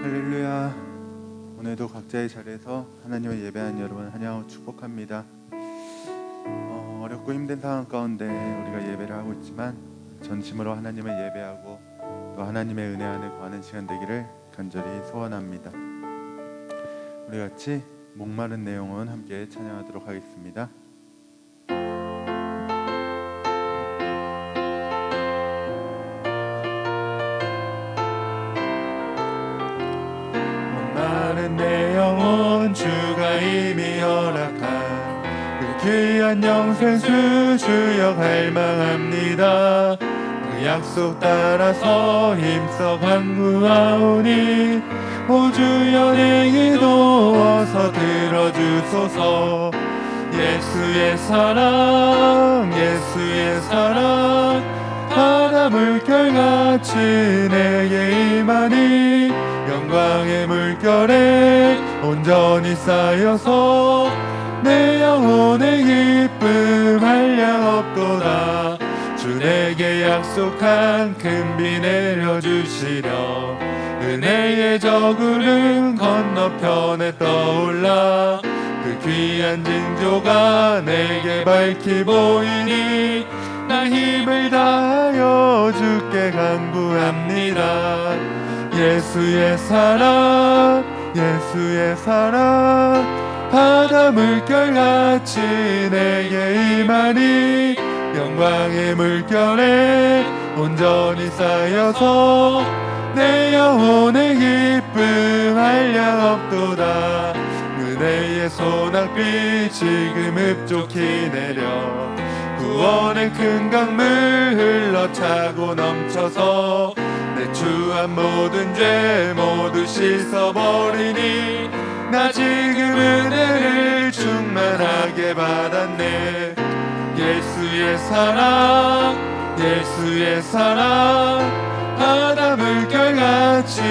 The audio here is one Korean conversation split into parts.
할렐루야. 오늘도 각자의 자리에서 하나님을 예배하는 여러분 환영하고 축복합니다. 어렵고 힘든 상황 가운데 우리가 예배를 하고 있지만 전심으로 하나님을 예배하고 또 하나님의 은혜 안에 거하는 시간 되기를 간절히 소원합니다. 우리 같이 목마른 내용은 함께 찬양하도록 하겠습니다. 목마른 내 영혼 주가 이미 허락한 그 귀한 영생수 주여 갈망합니다. 그 약속 따라서 힘써 간구하오니 오 주여 내 기도 어서 들어주소서. 예수의 사랑 예수의 사랑 바다 물결같이 내게 임하니 영광의 물결에 온전히 쌓여서 내 영혼의 기쁨 한량없도다. 주 내게 약속한 큰 비 내려주시려 은혜의 저구름 건너편에 떠올라 그 귀한 징조가 내게 밝히 보이니 나 힘을 다하여 주께 간구합니다. 예수의 사랑 예수의 사랑 바다 물결같이 내게 임하니 영광의 물결에 온전히 쌓여서 내 영혼의 기쁨 한량없도다. 은혜의 소낙비 지금 흡족히 내려 구원의 큰 강물 흘러차고 넘쳐서 내 추한 모든 죄 모두 씻어버리니 나 지금 은혜를 충만하게 받았네. 예수의 사랑 예수의 사랑 바다 물결같이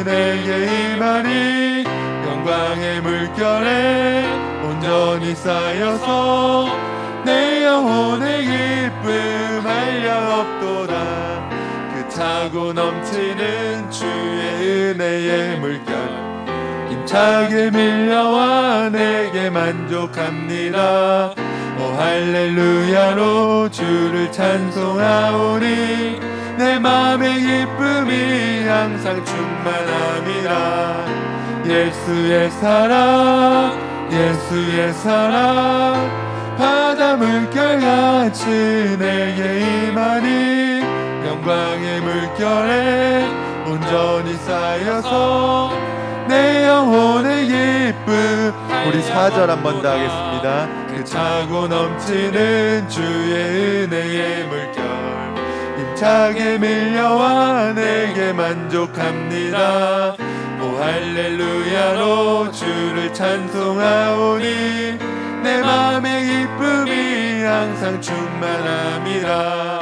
내게 임하니 영광의 물결에 온전히 쌓여서 내 영혼의 기쁨 한량없도다. 그 차고 넘치는 주의 은혜의 물결 힘차게 밀려와 내게 만족합니다. 오 할렐루야로 주를 찬송하오니 내 맘의 기쁨이 항상 충만함이라. 예수의 사랑 예수의 사랑 바다 물결같이 내게 임하니 영광의 물결에 온전히 쌓여서 내 영혼의 기쁨. 우리 4절 한 번 더 하겠습니다. 그 차고 넘치는 주의 은혜의 물결 힘차게 밀려와 내게 만족합니다. 오 할렐루야로 주를 찬송하오니 내 맘의 기쁨이 항상 충만함이라.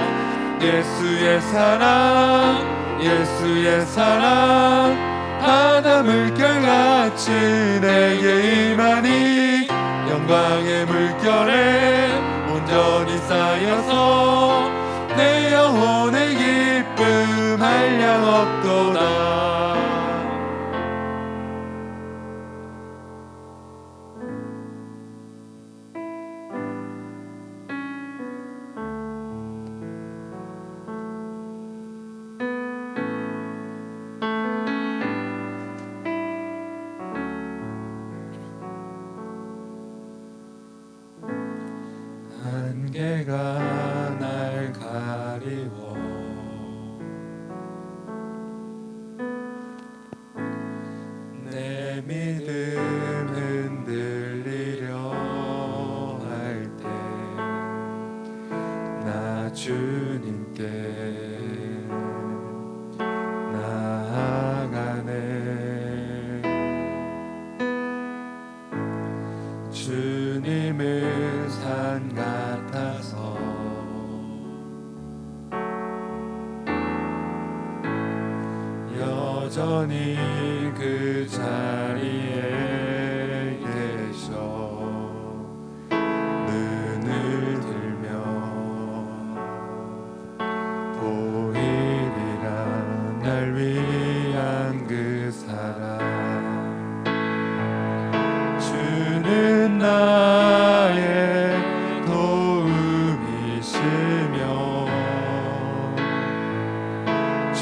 예수의 사랑 예수의 사랑 바다 물결같이 내게 임하니 영광의 물결에 온전히 쌓여서 내 영혼의 기쁨 한량없도다. 안개가 날 가리워 내 믿음 흔들리려 할 때 나 주님께 나아가네. 주님은 산 같아서 여전히 그 자리에 계셔 눈을 들며 보이리라 날 위한 그 사랑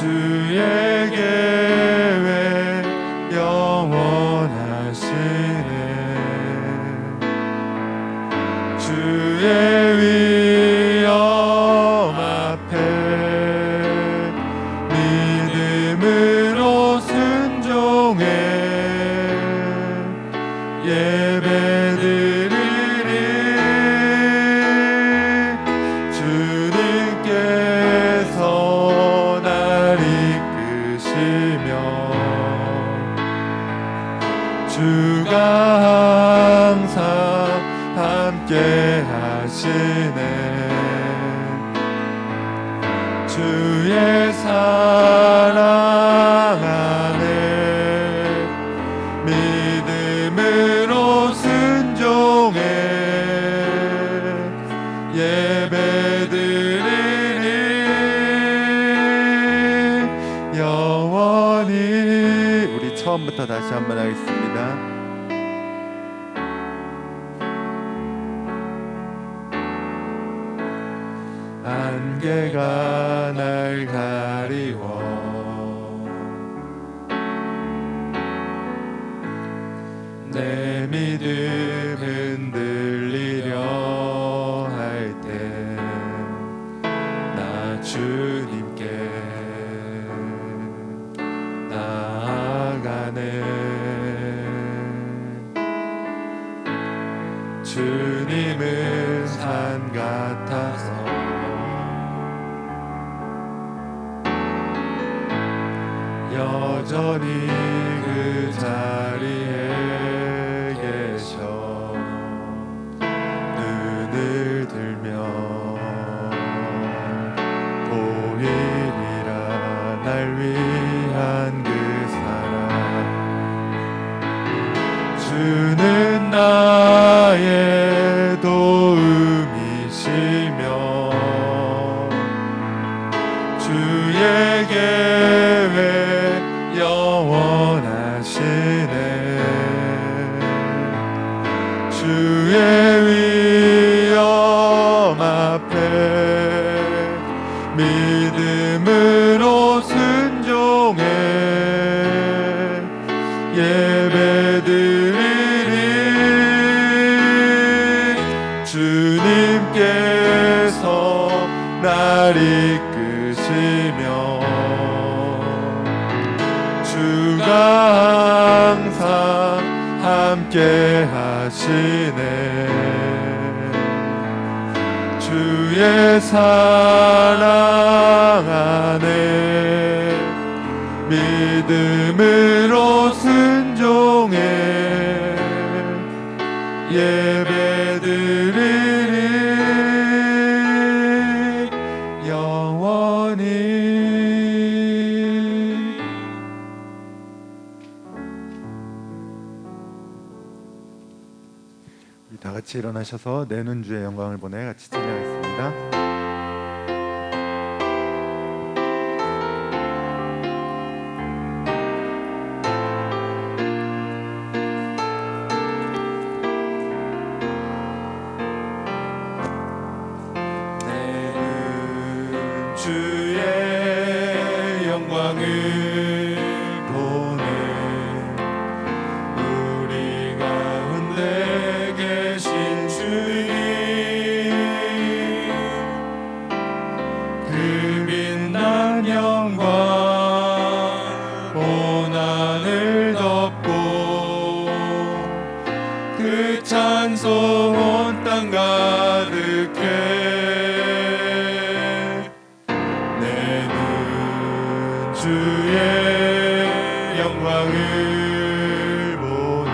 주의 계획 영원하시네. 주의 위엄 앞에 믿음으로 순종해 예배드리리. 주님께서 날 이끄시며 주가 항상 함께 하시네. 주의 사랑 안에 믿음으로 순종해 예배드리리. 영원히. 우리 처음부터 다시 한번 하겠습니다. 안개가 날 가리워 내 믿음 흔들리려 할 때 나 주님께 나아가네. 주님은 산 같아서 여전히 그 자리에 계셔. 눈을 들면 보이리라 날 위한 그 사랑. 주는 나의 도움이시며 주의 계획 영원하시네. 주의 위엄 앞에 믿음으로 순종해 예배드리리. 주님께서 날 이끄시며 주가 항상 함께 하시네. 주의 사랑 안에 믿음으로 순종해 예배드리리. 영원히. 우리 다 같이 일어나셔서 내는 주의 영광을 보내 같이 찬양하겠습니다. 주의 영광을 보내 우리 가운데 계신 주님 그 빛난 영광 온 하늘 덮고 그 찬송 온 땅 가득해 주의 영광을 보내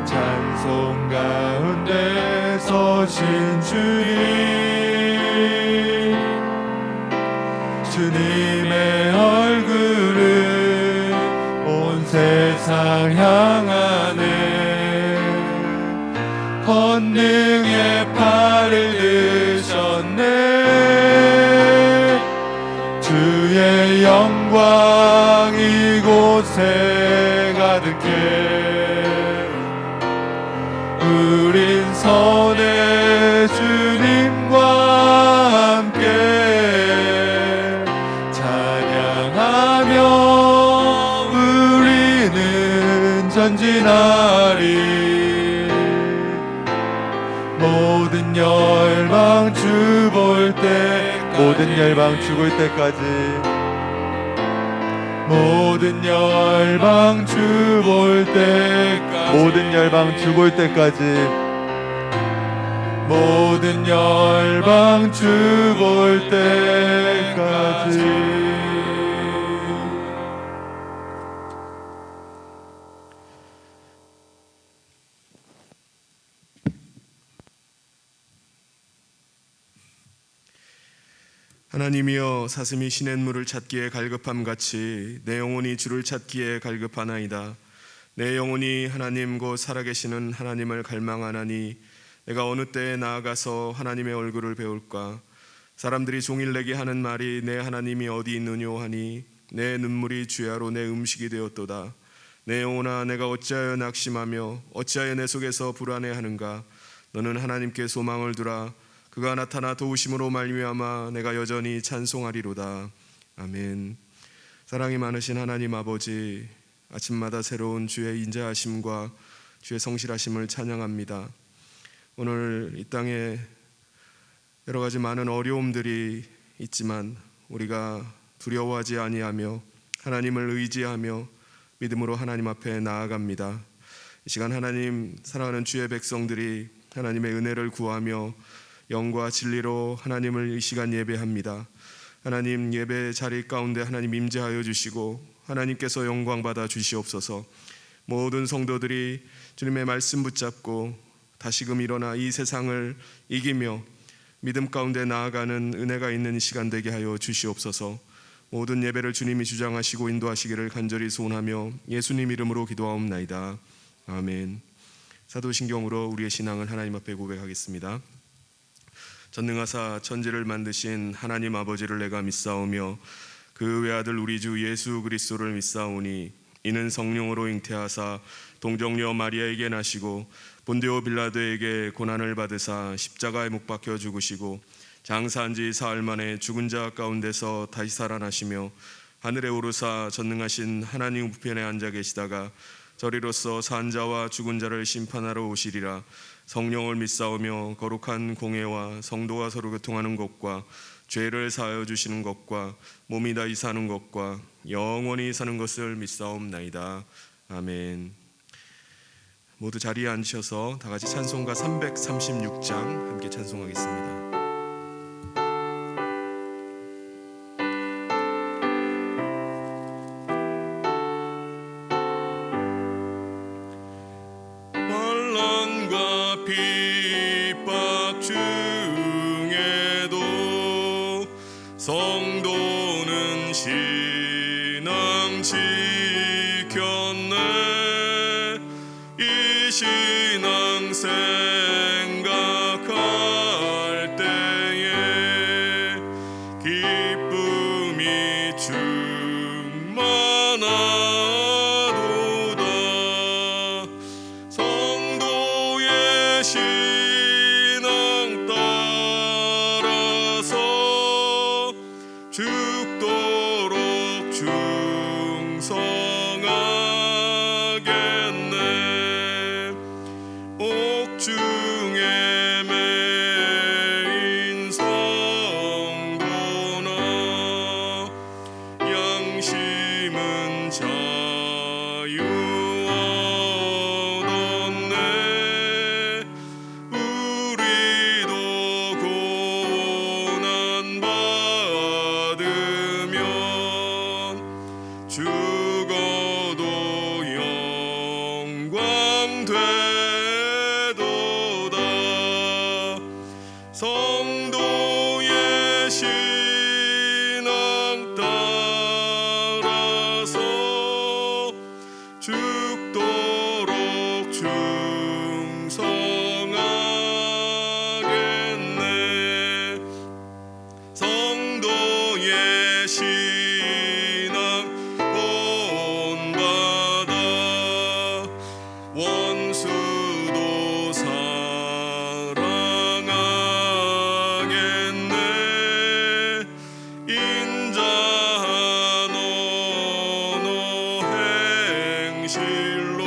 찬송 가운데 서신 주님 주님의 얼굴을 온 세상 향하네 권능의 팔을 드셨네 주의 영광 이곳에 가득해 우린 선의 주님과 함께 찬양하네 전진하리. 모든 열방 주 볼 때, 모든 열방 죽을 때까지, 모든 열방 주 볼 때, 모든 열방 죽을 때까지, 모든 열방 주 볼 때까지. 하나님이여, 사슴이 시냇물을 찾기에 갈급함같이 내 영혼이 주를 찾기에 갈급하나이다. 내 영혼이 하나님 곧 살아계시는 하나님을 갈망하나니 내가 어느 때에 나아가서 하나님의 얼굴을 배울까. 사람들이 종일 내게 하는 말이 내 하나님이 어디 있느뇨 하니 내 눈물이 주야로 내 음식이 되었도다. 내 영혼아, 내가 어찌하여 낙심하며 어찌하여 내 속에서 불안해하는가. 너는 하나님께 소망을 두라. 그가 나타나 도우심으로 말미암아 내가 여전히 찬송하리로다. 아멘. 사랑이 많으신 하나님 아버지, 아침마다 새로운 주의 인자하심과 주의 성실하심을 찬양합니다. 오늘 이 땅에 여러 가지 많은 어려움들이 있지만 우리가 두려워하지 아니하며 하나님을 의지하며 믿음으로 하나님 앞에 나아갑니다. 이 시간 하나님, 사랑하는 주의 백성들이 하나님의 은혜를 구하며 영과 진리로 하나님을 이 시간 예배합니다. 하나님, 예배 자리 가운데 하나님 임재하여 주시고 하나님께서 영광 받아 주시옵소서. 모든 성도들이 주님의 말씀 붙잡고 다시금 일어나 이 세상을 이기며 믿음 가운데 나아가는 은혜가 있는 시간 되게 하여 주시옵소서. 모든 예배를 주님이 주장하시고 인도하시기를 간절히 소원하며 예수님 이름으로 기도하옵나이다. 아멘. 사도신경으로 우리의 신앙을 하나님 앞에 고백하겠습니다. 전능하사 천지를 만드신 하나님 아버지를 내가 믿사오며 그 외아들 우리 주 예수 그리스도를 믿사오니 이는 성령으로 잉태하사 동정녀 마리아에게 나시고 본디오 빌라도에게 고난을 받으사 십자가에 못 박혀 죽으시고 장사한 지 사흘 만에 죽은 자 가운데서 다시 살아나시며 하늘에 오르사 전능하신 하나님 우편에 앉아 계시다가 저리로서 산 자와 죽은 자를 심판하러 오시리라. 성령을 믿사오며 거룩한 공회와 성도가 서로 교통하는 것과 죄를 사하여 주시는 것과 몸이 다시 사는 것과 영원히 사는 것을 믿사옵나이다. 아멘. 모두 자리에 앉으셔서 다 같이 찬송가 336장 함께 찬송하겠습니다. 핍박 중에도 성도는 신앙 지켰네. 이 신앙 생각할 때에 기쁨이 충만하도다. 성도의 신앙 따라서 죽도록 충성하겠네. 옥중에 매인 성도나 양심은 자유 얻었네. 우리도 고난 받으면 죽어도 영광 되도다. 성도의 신앙 따라서 죽도록 충성하겠네. 성도의 신앙 본받아 원수도 사랑하겠네. 인자한 언어 행실로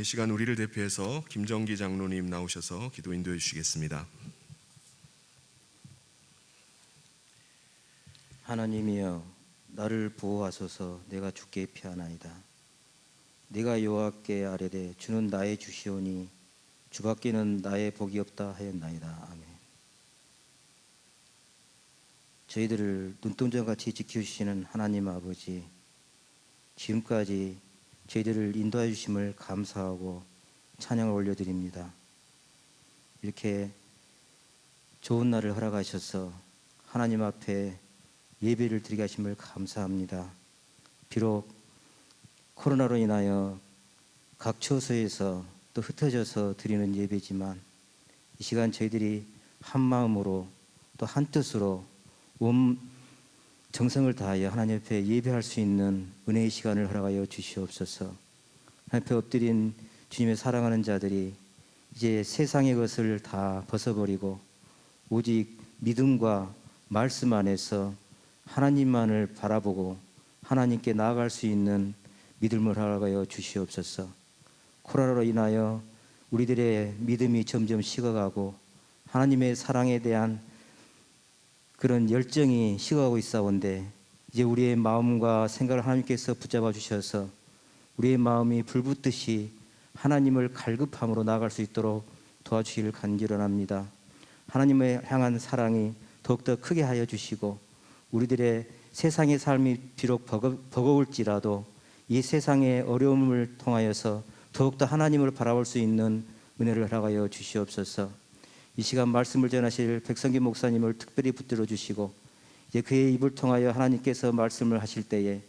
이 시간 우리를 대표해서 김정기 장로님 나오셔서 기도 인도해 주시겠습니다. 하나님이여, 나를 보호하소서. 내가 주께 피하나이다. 내가 여호와께 아뢰되 주는 나의 주시오니 주밖에는 나의 복이 없다 하였나이다. 아멘. 저희들을 눈동자같이 지켜주시는 하나님 아버지, 지금까지 저희들을 인도해 주심을 감사하고 찬양을 올려드립니다. 이렇게 좋은 날을 허락하셔서 하나님 앞에 예배를 드리게 하심을 감사합니다. 비록 코로나로 인하여 각 처소에서 또 흩어져서 드리는 예배지만 이 시간 저희들이 한 마음으로 또 한 뜻으로 온 정성을 다하여 하나님 앞에 예배할 수 있는 은혜의 시간을 허락하여 주시옵소서. 하나님 앞에 엎드린 주님의 사랑하는 자들이 이제 세상의 것을 다 벗어버리고 오직 믿음과 말씀 안에서 하나님만을 바라보고 하나님께 나아갈 수 있는 믿음을 허락하여 주시옵소서. 코로나로 인하여 우리들의 믿음이 점점 식어가고 하나님의 사랑에 대한 그런 열정이 식어가고 있사온데 이제 우리의 마음과 생각을 하나님께서 붙잡아 주셔서 우리의 마음이 불붙듯이 하나님을 갈급함으로 나아갈 수 있도록 도와주시기를 간절합니다. 하나님을 향한 사랑이 더욱더 크게 하여 주시고 우리들의 세상의 삶이 비록 버거울지라도 이 세상의 어려움을 통하여서 더욱더 하나님을 바라볼 수 있는 은혜를 허락하여 주시옵소서. 이 시간 말씀을 전하실 백성기 목사님을 특별히 붙들어 주시고 이제 그의 입을 통하여 하나님께서 말씀을 하실 때에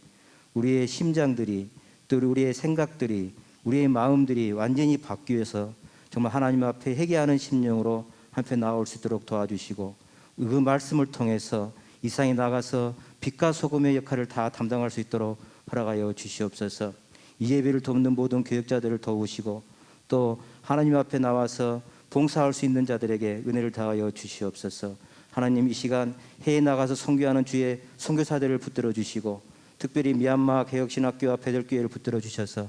우리의 심장들이 또 우리의 생각들이 우리의 마음들이 완전히 바뀌어서 정말 하나님 앞에 회개하는 심령으로 한편 나올 수 있도록 도와주시고 그 말씀을 통해서 이 세상에 나가서 빛과 소금의 역할을 다 담당할 수 있도록 허락하여 주시옵소서. 이 예배를 돕는 모든 교역자들을 도우시고 또 하나님 앞에 나와서 봉사할 수 있는 자들에게 은혜를 다하여 주시옵소서. 하나님, 이 시간 해외에 나가서 선교하는 주의 선교사들을 붙들어 주시고 특별히 미얀마 개혁신학교와 베들교회를 붙들어 주셔서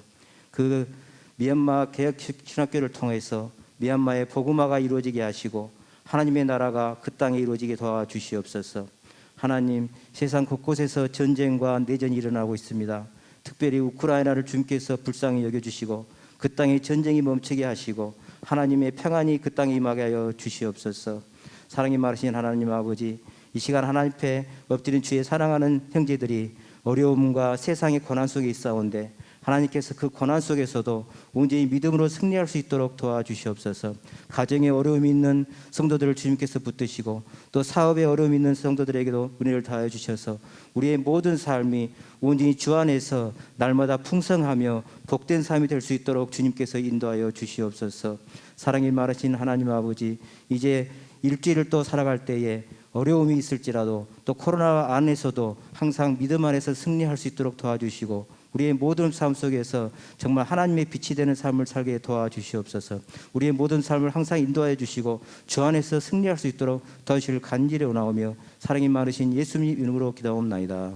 그 미얀마 개혁신학교를 통해서 미얀마의 복음화가 이루어지게 하시고 하나님의 나라가 그 땅에 이루어지게 도와주시옵소서. 하나님, 세상 곳곳에서 전쟁과 내전이 일어나고 있습니다. 특별히 우크라이나를 주님께서 불쌍히 여겨주시고 그 땅에 전쟁이 멈추게 하시고 하나님의 평안이 그 땅에 임하게 하여 주시옵소서. 사랑이 많으신 하나님 아버지, 이 시간 하나님 앞에 엎드린 주의 사랑하는 형제들이 어려움과 세상의 고난 속에 있사온데 하나님께서 그 고난 속에서도 온전히 믿음으로 승리할 수 있도록 도와주시옵소서. 가정에 어려움이 있는 성도들을 주님께서 붙드시고 또 사업에 어려움이 있는 성도들에게도 은혜를 다해 주셔서 우리의 모든 삶이 온전히 주 안에서 날마다 풍성하며 복된 삶이 될 수 있도록 주님께서 인도하여 주시옵소서. 사랑이 많으신 하나님 아버지, 이제 일주일을 또 살아갈 때에 어려움이 있을지라도 또 코로나 안에서도 항상 믿음 안에서 승리할 수 있도록 도와주시고 우리의 모든 삶 속에서 정말 하나님의 빛이 되는 삶을 살게 도와주시옵소서. 우리의 모든 삶을 항상 인도하여 주시고 주 안에서 승리할 수 있도록 도와주시기를 간절히 원하오며 사랑이 많으신 예수님 이름으로 기도하옵나이다.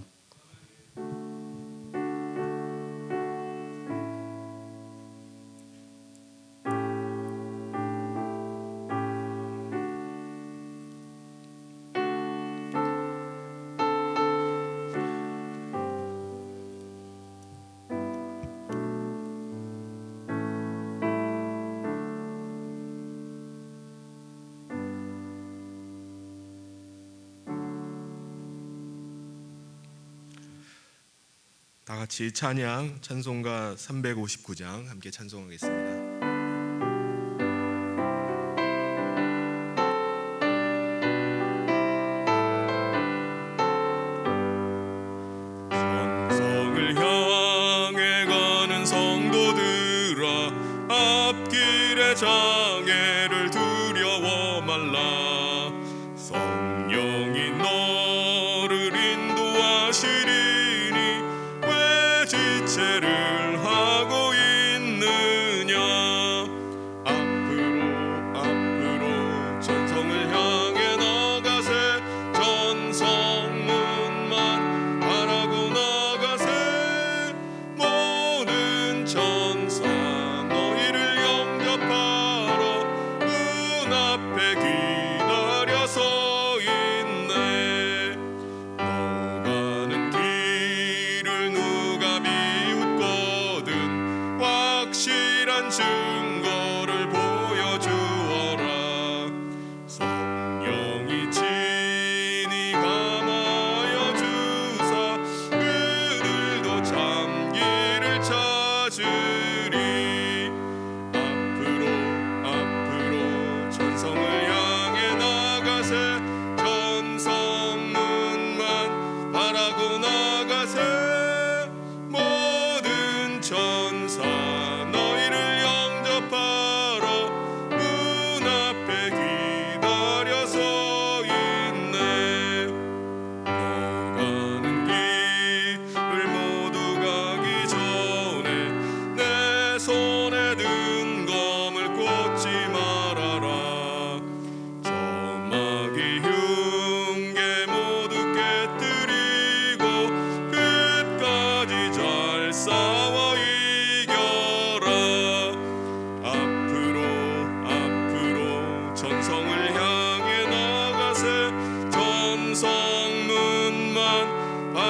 다 같이 찬양 찬송가 359장 함께 찬송하겠습니다. 성성을 향해 가는 성도들아, 앞길의 장애를 두려워 말라. 성령이 너를 인도하시리니 왜 지체를 하고 있느냐. 앞으로 전성을 향해 나가세. 전성문만 바라고 나가세. 모든 천사 너희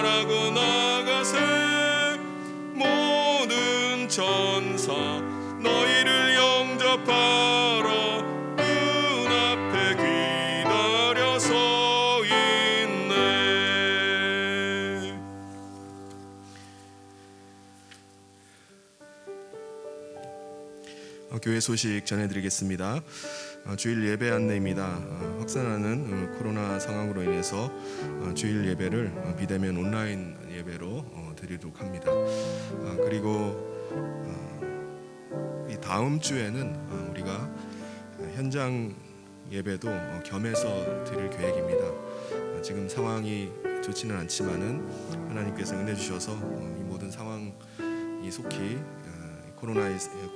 말하고 나가세 모든 천사 너희를 영접하러 눈앞에 기다려 서 있네. 교회 소식 전해드리겠습니다. 주일 예배 안내입니다. 확산하는 코로나 상황으로 인해서 주일 예배를 비대면 온라인 예배로 드리도록 합니다. 그리고 이 다음 주에는 우리가 현장 예배도 겸해서 드릴 계획입니다. 지금 상황이 좋지는 않지만은 하나님께서 은혜 주셔서 이 모든 상황이 속히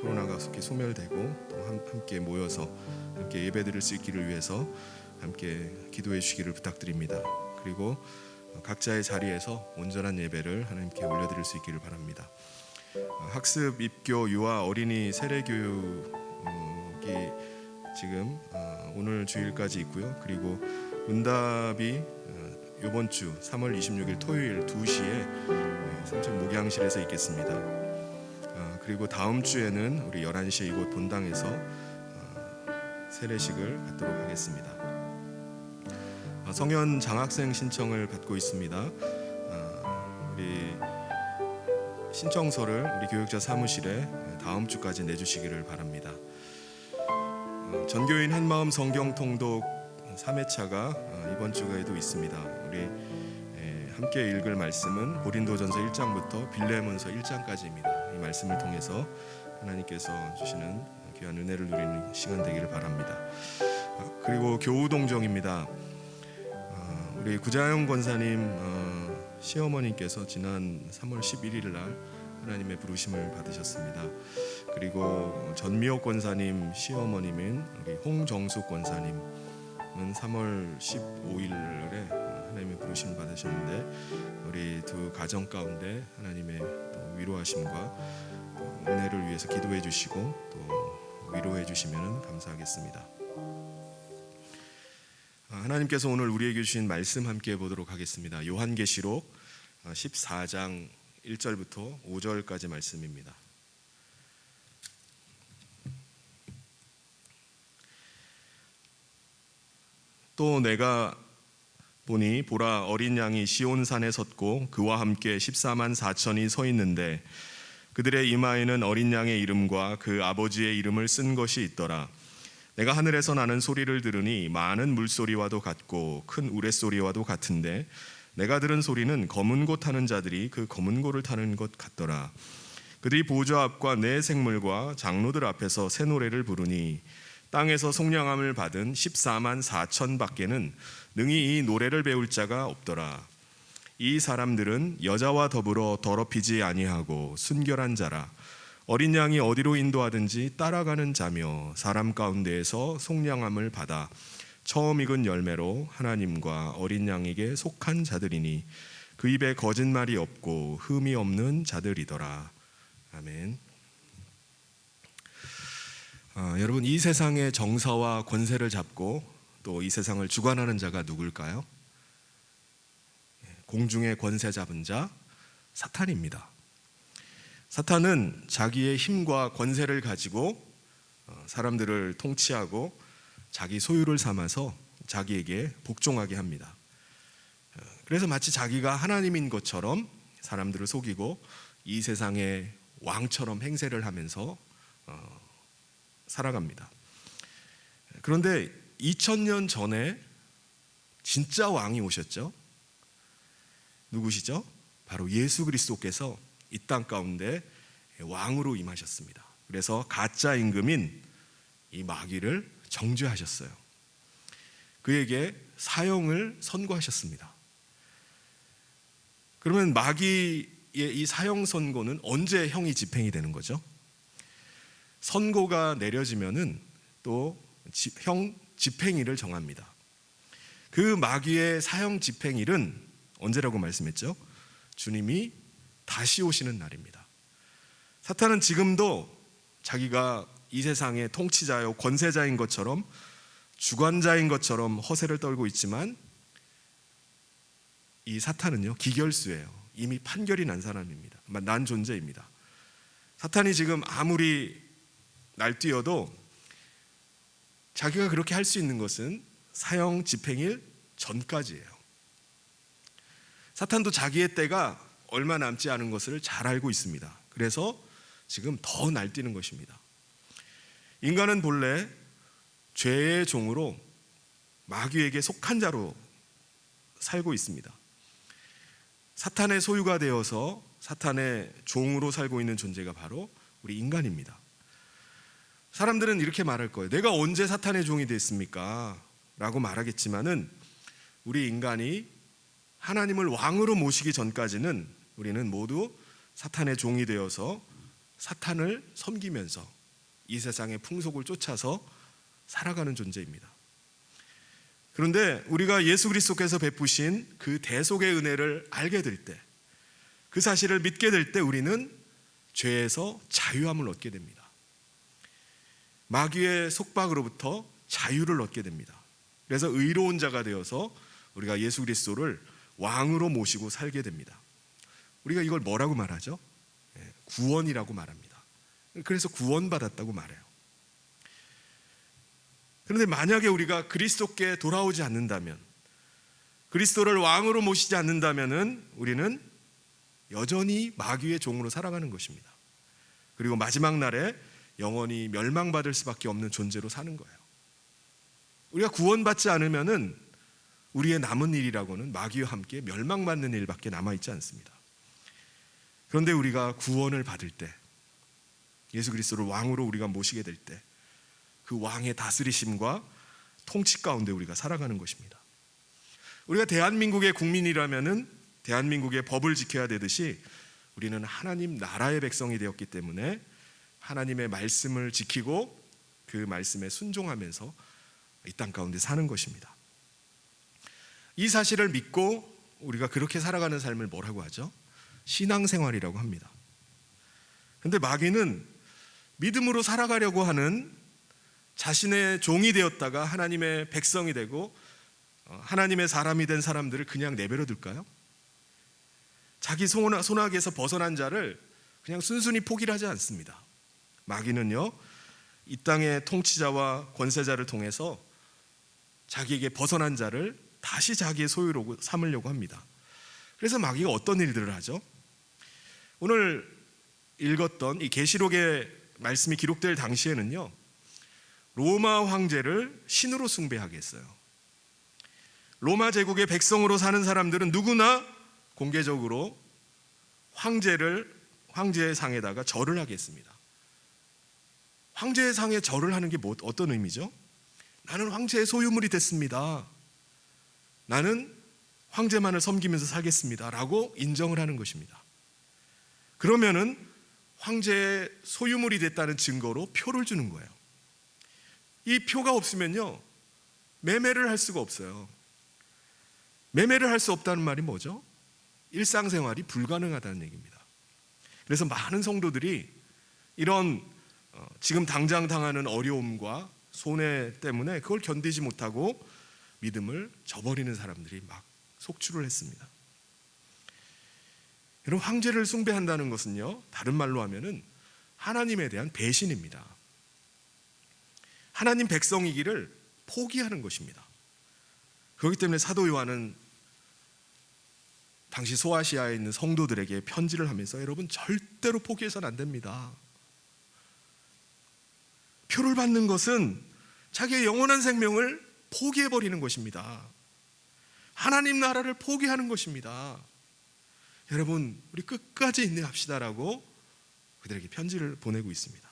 코로나가 속히 소멸되고 또 함께 모여서 함께 예배드릴 수 있기를 위해서 함께 기도해 주시기를 부탁드립니다. 그리고 각자의 자리에서 온전한 예배를 하나님께 올려드릴 수 있기를 바랍니다. 학습, 입교, 유아, 어린이 세례 교육이 지금 오늘 주일까지 있고요. 그리고 문답이 이번 주 3월 26일 토요일 2시에 삼천 목양실에서 있겠습니다. 그리고 다음 주에는 우리 11시에 이곳 본당에서 세례식을 갖도록 하겠습니다. 성현 장학생 신청을 받고 있습니다. 우리 신청서를 우리 교육자 사무실에 다음 주까지 내주시기를 바랍니다. 전교인 한마음 성경 통독 3회차가 이번 주에도 있습니다. 우리 함께 읽을 말씀은 고린도전서 1장부터 빌레몬서 1장까지입니다. 이 말씀을 통해서 하나님께서 주시는 귀한 은혜를 누리는 시간 되기를 바랍니다. 그리고 교우동정입니다. 우리 구자영 권사님 시어머님께서 지난 3월 11일 날 하나님의 부르심을 받으셨습니다. 그리고 전미옥 권사님 시어머님인 우리 홍정숙 권사님은 3월 15일에 하나님의 부르심을 받으셨는데 우리 두 가정 가운데 하나님의 또 위로하심과 또 은혜를 위해서 기도해 주시고 또 위로해 주시면 감사하겠습니다. 하나님께서 오늘 우리에게 주신 말씀 함께 보도록 하겠습니다. 요한계시록 14장 1절부터 5절까지 말씀입니다. 또 내가 보니 보라 어린 양이 시온산에 섰고 그와 함께 14만 4천이 서 있는데 그들의 이마에는 어린 양의 이름과 그 아버지의 이름을 쓴 것이 있더라. 내가 하늘에서 나는 소리를 들으니 많은 물소리와도 같고 큰 우레소리와도 같은데 내가 들은 소리는 검은 고 타는 자들이 그 검은 고를 타는 것 같더라. 그들이 보좌 앞과 네 생물과 장로들 앞에서 새 노래를 부르니 땅에서 속량함을 받은 14만 4천 밖에는 능히 이 노래를 배울 자가 없더라. 이 사람들은 여자와 더불어 더럽히지 아니하고 순결한 자라. 어린 양이 어디로 인도하든지 따라가는 자며 사람 가운데에서 속량함을 받아 처음 익은 열매로 하나님과 어린 양에게 속한 자들이니 그 입에 거짓말이 없고 흠이 없는 자들이더라. 아멘. 여러분, 이 세상의 정서와 권세를 잡고 또 이 세상을 주관하는 자가 누굴까요? 공중의 권세 잡은 자 사탄입니다. 사탄은 자기의 힘과 권세를 가지고 사람들을 통치하고 자기 소유를 삼아서 자기에게 복종하게 합니다. 그래서 마치 자기가 하나님인 것처럼 사람들을 속이고 이 세상의 왕처럼 행세를 하면서 살아갑니다. 그런데 2000년 전에 진짜 왕이 오셨죠. 누구시죠? 바로 예수 그리스도께서 이 땅 가운데 왕으로 임하셨습니다. 그래서 가짜 임금인 이 마귀를 정죄하셨어요. 그에게 사형을 선고하셨습니다. 그러면 마귀의 이 사형 선고는 언제 형이 집행이 되는 거죠? 선고가 내려지면은 또 형 집행일을 정합니다. 그 마귀의 사형 집행일은 언제라고 말씀했죠? 주님이 다시 오시는 날입니다. 사탄은 지금도 자기가 이 세상의 통치자요 권세자인 것처럼 주관자인 것처럼 허세를 떨고 있지만 이 사탄은요, 기결수예요. 이미 판결이 난 사람입니다. 난 존재입니다. 사탄이 지금 아무리 날뛰어도 자기가 그렇게 할 수 있는 것은 사형 집행일 전까지예요. 사탄도 자기의 때가 얼마 남지 않은 것을 잘 알고 있습니다. 그래서 지금 더 날뛰는 것입니다. 인간은 본래 죄의 종으로 마귀에게 속한 자로 살고 있습니다. 사탄의 소유가 되어서 사탄의 종으로 살고 있는 존재가 바로 우리 인간입니다. 사람들은 이렇게 말할 거예요. 내가 언제 사탄의 종이 됐습니까? 라고 말하겠지만은 우리 인간이 하나님을 왕으로 모시기 전까지는 우리는 모두 사탄의 종이 되어서 사탄을 섬기면서 이 세상의 풍속을 쫓아서 살아가는 존재입니다. 그런데 우리가 예수 그리스도께서 베푸신 그 대속의 은혜를 알게 될 때, 그 사실을 믿게 될 때 우리는 죄에서 자유함을 얻게 됩니다. 마귀의 속박으로부터 자유를 얻게 됩니다. 그래서 의로운 자가 되어서 우리가 예수 그리스도를 왕으로 모시고 살게 됩니다. 우리가 이걸 뭐라고 말하죠? 구원이라고 말합니다. 그래서 구원받았다고 말해요. 그런데 만약에 우리가 그리스도께 돌아오지 않는다면, 그리스도를 왕으로 모시지 않는다면 우리는 여전히 마귀의 종으로 살아가는 것입니다. 그리고 마지막 날에 영원히 멸망받을 수밖에 없는 존재로 사는 거예요. 우리가 구원받지 않으면 우리의 남은 일이라고는 마귀와 함께 멸망받는 일밖에 남아있지 않습니다. 그런데 우리가 구원을 받을 때, 예수 그리스도를 왕으로 우리가 모시게 될 때, 그 왕의 다스리심과 통치 가운데 우리가 살아가는 것입니다. 우리가 대한민국의 국민이라면은 대한민국의 법을 지켜야 되듯이 우리는 하나님 나라의 백성이 되었기 때문에 하나님의 말씀을 지키고 그 말씀에 순종하면서 이 땅 가운데 사는 것입니다. 이 사실을 믿고 우리가 그렇게 살아가는 삶을 뭐라고 하죠? 신앙생활이라고 합니다. 그런데 마귀는 믿음으로 살아가려고 하는 자신의 종이 되었다가 하나님의 백성이 되고 하나님의 사람이 된 사람들을 그냥 내버려 둘까요? 자기 손아귀에서 벗어난 자를 그냥 순순히 포기를 하지 않습니다. 마귀는요, 이 땅의 통치자와 권세자를 통해서 자기에게 벗어난 자를 다시 자기의 소유로 삼으려고 합니다. 그래서 마귀가 어떤 일들을 하죠? 오늘 읽었던 이 계시록의 말씀이 기록될 당시에는요, 로마 황제를 신으로 숭배하게 했어요. 로마 제국의 백성으로 사는 사람들은 누구나 공개적으로 황제의 상에다가 절을 하게 했습니다. 황제의 상에 절을 하는 게 어떤 의미죠? 나는 황제의 소유물이 됐습니다. 나는 황제만을 섬기면서 살겠습니다 라고 인정을 하는 것입니다. 그러면은 황제의 소유물이 됐다는 증거로 표를 주는 거예요. 이 표가 없으면요, 매매를 할 수가 없어요. 매매를 할 수 없다는 말이 뭐죠? 일상생활이 불가능하다는 얘기입니다. 그래서 많은 성도들이 이런 지금 당장 당하는 어려움과 손해 때문에 그걸 견디지 못하고 믿음을 저버리는 사람들이 막 속출을 했습니다. 여러분, 황제를 숭배한다는 것은요, 다른 말로 하면은 하나님에 대한 배신입니다. 하나님 백성이기를 포기하는 것입니다. 그렇기 때문에 사도 요한은 당시 소아시아에 있는 성도들에게 편지를 하면서 여러분, 절대로 포기해서는 안 됩니다. 표를 받는 것은 자기의 영원한 생명을 포기해버리는 것입니다. 하나님 나라를 포기하는 것입니다. 여러분, 우리 끝까지 인내합시다라고 그들에게 편지를 보내고 있습니다.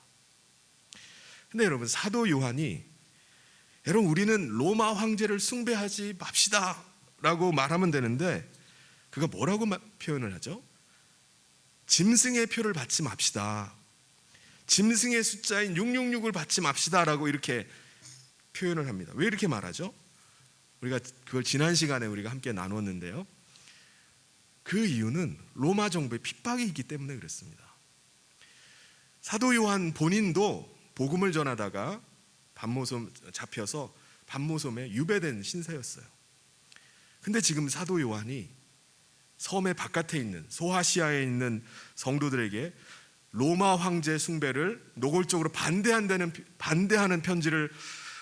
근데 여러분, 사도 요한이 여러분, 우리는 로마 황제를 숭배하지 맙시다 라고 말하면 되는데 그가 뭐라고 표현을 하죠? 짐승의 표를 받지 맙시다. 짐승의 숫자인 666을 받지 맙시다 라고 이렇게 표현을 합니다. 왜 이렇게 말하죠? 우리가 그걸 지난 시간에 우리가 함께 나눴는데요, 그 이유는 로마 정부의 핍박이 있기 때문에 그렇습니다. 사도 요한 본인도 복음을 전하다가 밤모섬 잡혀서 밤모섬에 유배된 신세였어요. 근데 지금 사도 요한이 섬의 바깥에 있는 소아시아에 있는 성도들에게 로마 황제 숭배를 노골적으로 반대하는 편지를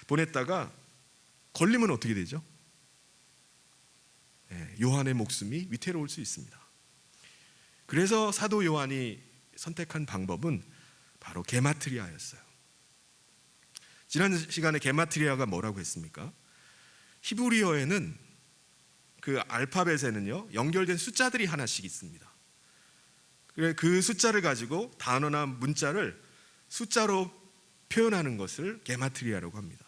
보냈다가 걸리면 어떻게 되죠? 요한의 목숨이 위태로울 수 있습니다. 그래서 사도 요한이 선택한 방법은 바로 게마트리아였어요. 지난 시간에 게마트리아가 뭐라고 했습니까? 히브리어에는 그 알파벳에는요 연결된 숫자들이 하나씩 있습니다. 그 숫자를 가지고 단어나 문자를 숫자로 표현하는 것을 게마트리아라고 합니다.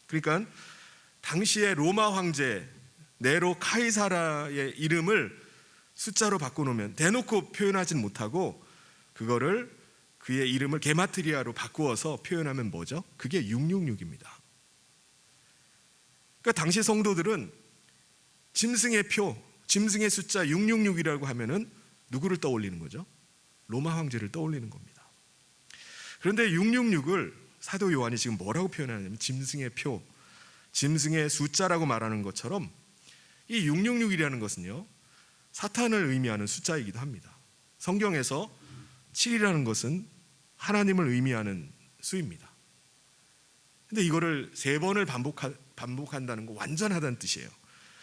그러니까 당시의 로마 황제 네로 카이사라의 이름을 숫자로 바꿔놓으면 대놓고 표현하지는 못하고 그거를 그의 이름을 게마트리아로 바꾸어서 표현하면 뭐죠? 그게 666입니다. 그러니까 당시 성도들은 짐승의 표, 짐승의 숫자 666이라고 하면은 누구를 떠올리는 거죠? 로마 황제를 떠올리는 겁니다. 그런데 666을 사도 요한이 지금 뭐라고 표현하냐면 짐승의 표, 짐승의 숫자라고 말하는 것처럼 이 666이라는 것은요 사탄을 의미하는 숫자이기도 합니다. 성경에서 7이라는 것은 하나님을 의미하는 수입니다. 근데 이거를 3번을 반복한다는 거 완전하다는 뜻이에요.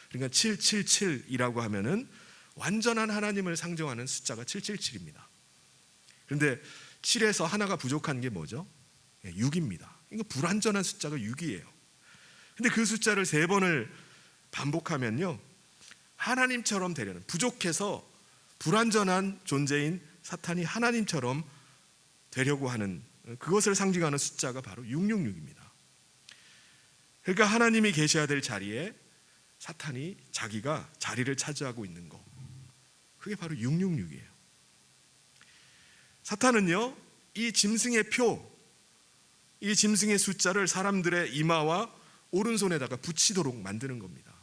그러니까 777이라고 하면은 완전한 하나님을 상징하는 숫자가 777입니다. 그런데 7에서 하나가 부족한 게 뭐죠? 6입니다. 이거 불완전한 숫자가 6이에요. 근데 그 숫자를 3번을 반복하면요 하나님처럼 되려는, 부족해서 불완전한 존재인 사탄이 하나님처럼 되려고 하는, 그것을 상징하는 숫자가 바로 666입니다. 그러니까 하나님이 계셔야 될 자리에 사탄이 자기가 자리를 차지하고 있는 거, 그게 바로 666이에요. 사탄은요 이 짐승의 표, 이 짐승의 숫자를 사람들의 이마와 오른손에다가 붙이도록 만드는 겁니다.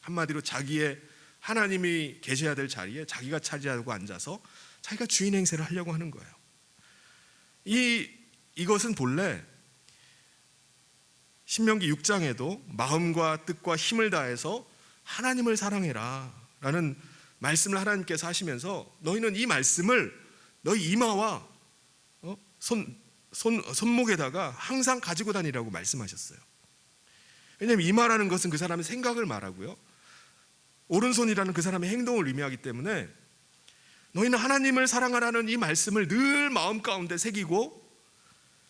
한마디로 자기의 하나님이 계셔야 될 자리에 자기가 차지하고 앉아서 자기가 주인 행세를 하려고 하는 거예요. 이것은 본래 신명기 6장에도 마음과 뜻과 힘을 다해서 하나님을 사랑해라 라는 말씀을 하나님께서 하시면서 너희는 이 말씀을 너희 이마와 손목에다가 항상 가지고 다니라고 말씀하셨어요. 왜냐하면 이마라는 것은 그 사람의 생각을 말하고요 오른손이라는 그 사람의 행동을 의미하기 때문에 너희는 하나님을 사랑하라는 이 말씀을 늘 마음 가운데 새기고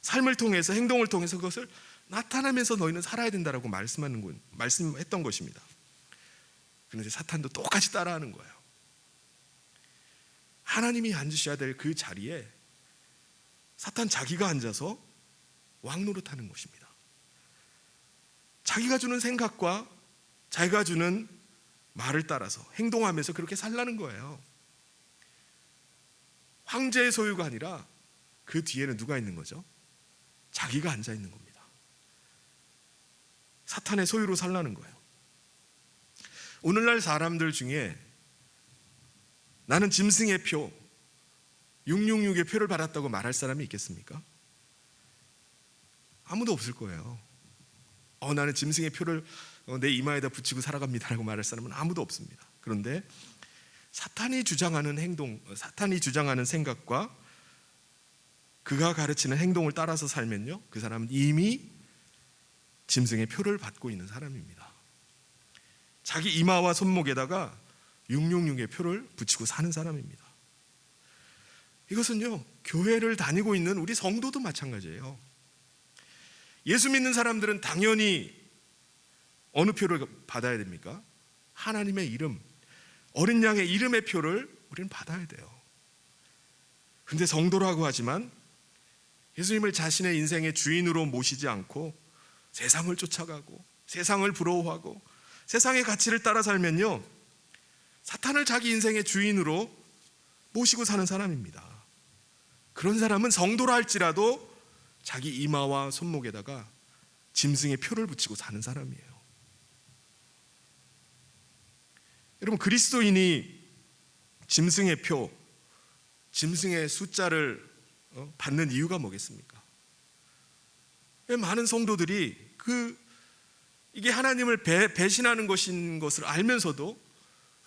삶을 통해서, 행동을 통해서 그것을 나타내면서 너희는 살아야 된다라고 말씀했던 것입니다. 그런데 사탄도 똑같이 따라하는 거예요. 하나님이 앉으셔야 될 그 자리에 사탄 자기가 앉아서 왕노릇하는 것입니다. 자기가 주는 생각과 자기가 주는 말을 따라서 행동하면서 그렇게 살라는 거예요. 황제의 소유가 아니라 그 뒤에는 누가 있는 거죠? 자기가 앉아 있는 겁니다. 사탄의 소유로 살라는 거예요. 오늘날 사람들 중에 나는 짐승의 표, 666의 표를 받았다고 말할 사람이 있겠습니까? 아무도 없을 거예요. 나는 짐승의 표를 내 이마에다 붙이고 살아갑니다라고 말할 사람은 아무도 없습니다. 그런데 사탄이 주장하는 행동, 사탄이 주장하는 생각과 그가 가르치는 행동을 따라서 살면요 그 사람은 이미 짐승의 표를 받고 있는 사람입니다. 자기 이마와 손목에다가 666의 표를 붙이고 사는 사람입니다. 이것은요 교회를 다니고 있는 우리 성도도 마찬가지예요. 예수 믿는 사람들은 당연히 어느 표를 받아야 됩니까? 하나님의 이름, 어린 양의 이름의 표를 우리는 받아야 돼요. 그런데 성도라고 하지만 예수님을 자신의 인생의 주인으로 모시지 않고 세상을 쫓아가고 세상을 부러워하고 세상의 가치를 따라 살면요 사탄을 자기 인생의 주인으로 모시고 사는 사람입니다. 그런 사람은 성도라 할지라도 자기 이마와 손목에다가 짐승의 표를 붙이고 사는 사람이에요. 여러분, 그리스도인이 짐승의 표, 짐승의 숫자를 받는 이유가 뭐겠습니까? 왜 많은 성도들이 이게 하나님을 배신하는 것인 것을 알면서도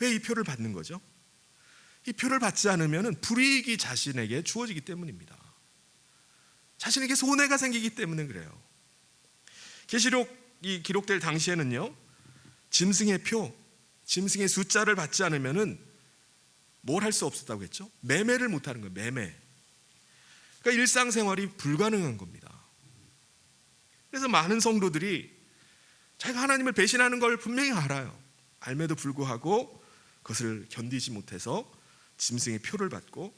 왜 이 표를 받는 거죠? 이 표를 받지 않으면 불이익이 자신에게 주어지기 때문입니다. 자신에게 손해가 생기기 때문에 그래요. 계시록이 기록될 당시에는요, 짐승의 표, 짐승의 숫자를 받지 않으면 뭘 할 수 없었다고 했죠? 매매를 못하는 거예요. 매매. 그러니까 일상생활이 불가능한 겁니다. 그래서 많은 성도들이 자기가 하나님을 배신하는 걸 분명히 알아요. 알매도 불구하고 그것을 견디지 못해서 짐승의 표를 받고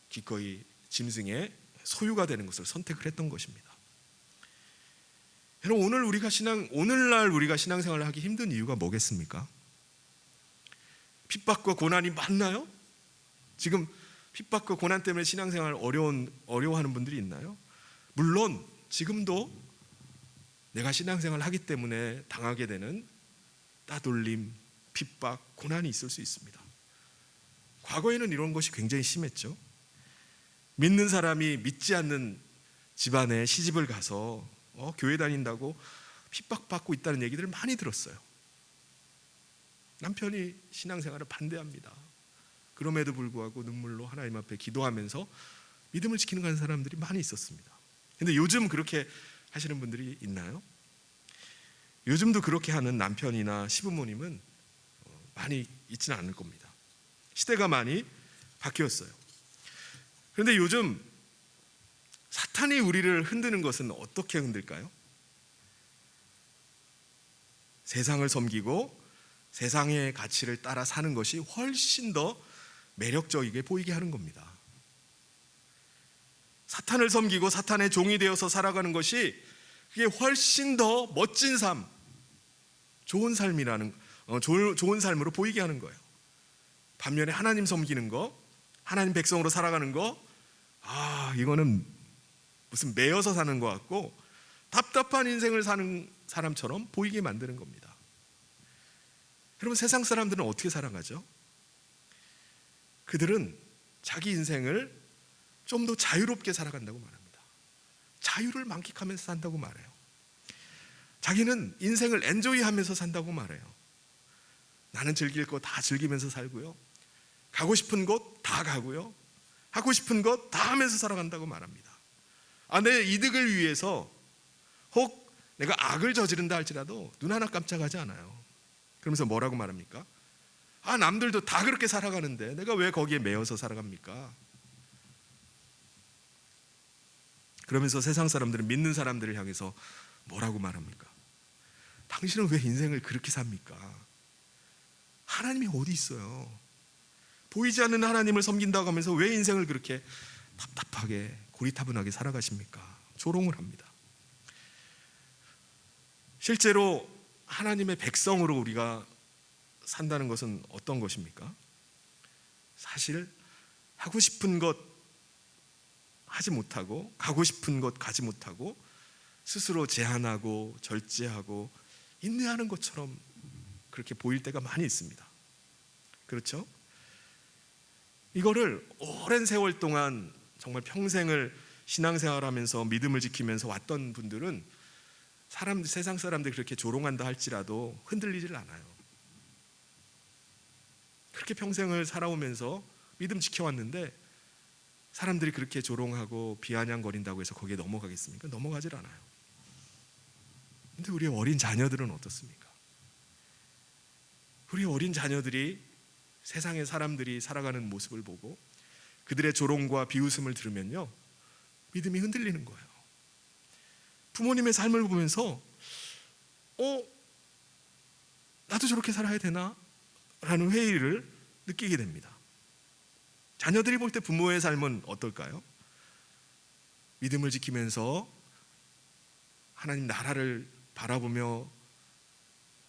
기꺼이 짐승의 소유가 되는 것을 선택을 했던 것입니다. 여러분, 오늘날 우리가 신앙생활을 하기 힘든 이유가 뭐겠습니까? 핍박과 고난이 많나요? 지금 핍박과 고난 때문에 신앙생활 어려워하는 분들이 있나요? 물론 지금도 내가 신앙생활을 하기 때문에 당하게 되는 따돌림, 핍박, 고난이 있을 수 있습니다. 과거에는 이런 것이 굉장히 심했죠. 믿는 사람이 믿지 않는 집안에 시집을 가서 교회 다닌다고 핍박받고 있다는 얘기들을 많이 들었어요. 남편이 신앙생활을 반대합니다. 그럼에도 불구하고 눈물로 하나님 앞에 기도하면서 믿음을 지키는 그런 사람들이 많이 있었습니다. 근데 요즘 그렇게 하시는 분들이 있나요? 요즘도 그렇게 하는 남편이나 시부모님은 많이 있지는 않을 겁니다. 시대가 많이 바뀌었어요. 그런데 요즘 사탄이 우리를 흔드는 것은 어떻게 흔들까요? 세상을 섬기고 세상의 가치를 따라 사는 것이 훨씬 더 매력적이게 보이게 하는 겁니다. 사탄을 섬기고 사탄의 종이 되어서 살아가는 것이 그게 훨씬 더 멋진 삶, 좋은 삶으로 보이게 하는 거예요. 반면에 하나님 섬기는 거, 하나님 백성으로 살아가는 거, 이거는 무슨 매여서 사는 것 같고 답답한 인생을 사는 사람처럼 보이게 만드는 겁니다. 여러분, 세상 사람들은 어떻게 살아가죠? 그들은 자기 인생을 좀 더 자유롭게 살아간다고 말합니다. 자유를 만끽하면서 산다고 말해요. 자기는 인생을 엔조이하면서 산다고 말해요. 나는 즐길 거 다 즐기면서 살고요, 가고 싶은 곳 다 가고요, 하고 싶은 것 다 하면서 살아간다고 말합니다. 내 이득을 위해서 혹 내가 악을 저지른다 할지라도 눈 하나 깜짝하지 않아요. 그러면서 뭐라고 말합니까? 남들도 다 그렇게 살아가는데 내가 왜 거기에 매여서 살아갑니까? 그러면서 세상 사람들은 믿는 사람들을 향해서 뭐라고 말합니까? 당신은 왜 인생을 그렇게 삽니까? 하나님이 어디 있어요? 보이지 않는 하나님을 섬긴다고 하면서 왜 인생을 그렇게 답답하게 고리타분하게 살아가십니까? 조롱을 합니다. 실제로 하나님의 백성으로 우리가 산다는 것은 어떤 것입니까? 사실 하고 싶은 것 하지 못하고 가고 싶은 곳 가지 못하고 스스로 제한하고 절제하고 인내하는 것처럼 그렇게 보일 때가 많이 있습니다. 그렇죠? 이거를 오랜 세월 동안 정말 평생을 신앙생활하면서 믿음을 지키면서 왔던 분들은 세상 사람들이 그렇게 조롱한다 할지라도 흔들리질 않아요. 그렇게 평생을 살아오면서 믿음 지켜왔는데 사람들이 그렇게 조롱하고 비아냥거린다고 해서 거기에 넘어가겠습니까? 넘어가질 않아요. 근데 우리 어린 자녀들은 어떻습니까? 우리 어린 자녀들이 세상의 사람들이 살아가는 모습을 보고 그들의 조롱과 비웃음을 들으면요, 믿음이 흔들리는 거예요. 부모님의 삶을 보면서 나도 저렇게 살아야 되나? 라는 회의를 느끼게 됩니다. 자녀들이 볼 때 부모의 삶은 어떨까요? 믿음을 지키면서 하나님 나라를 바라보며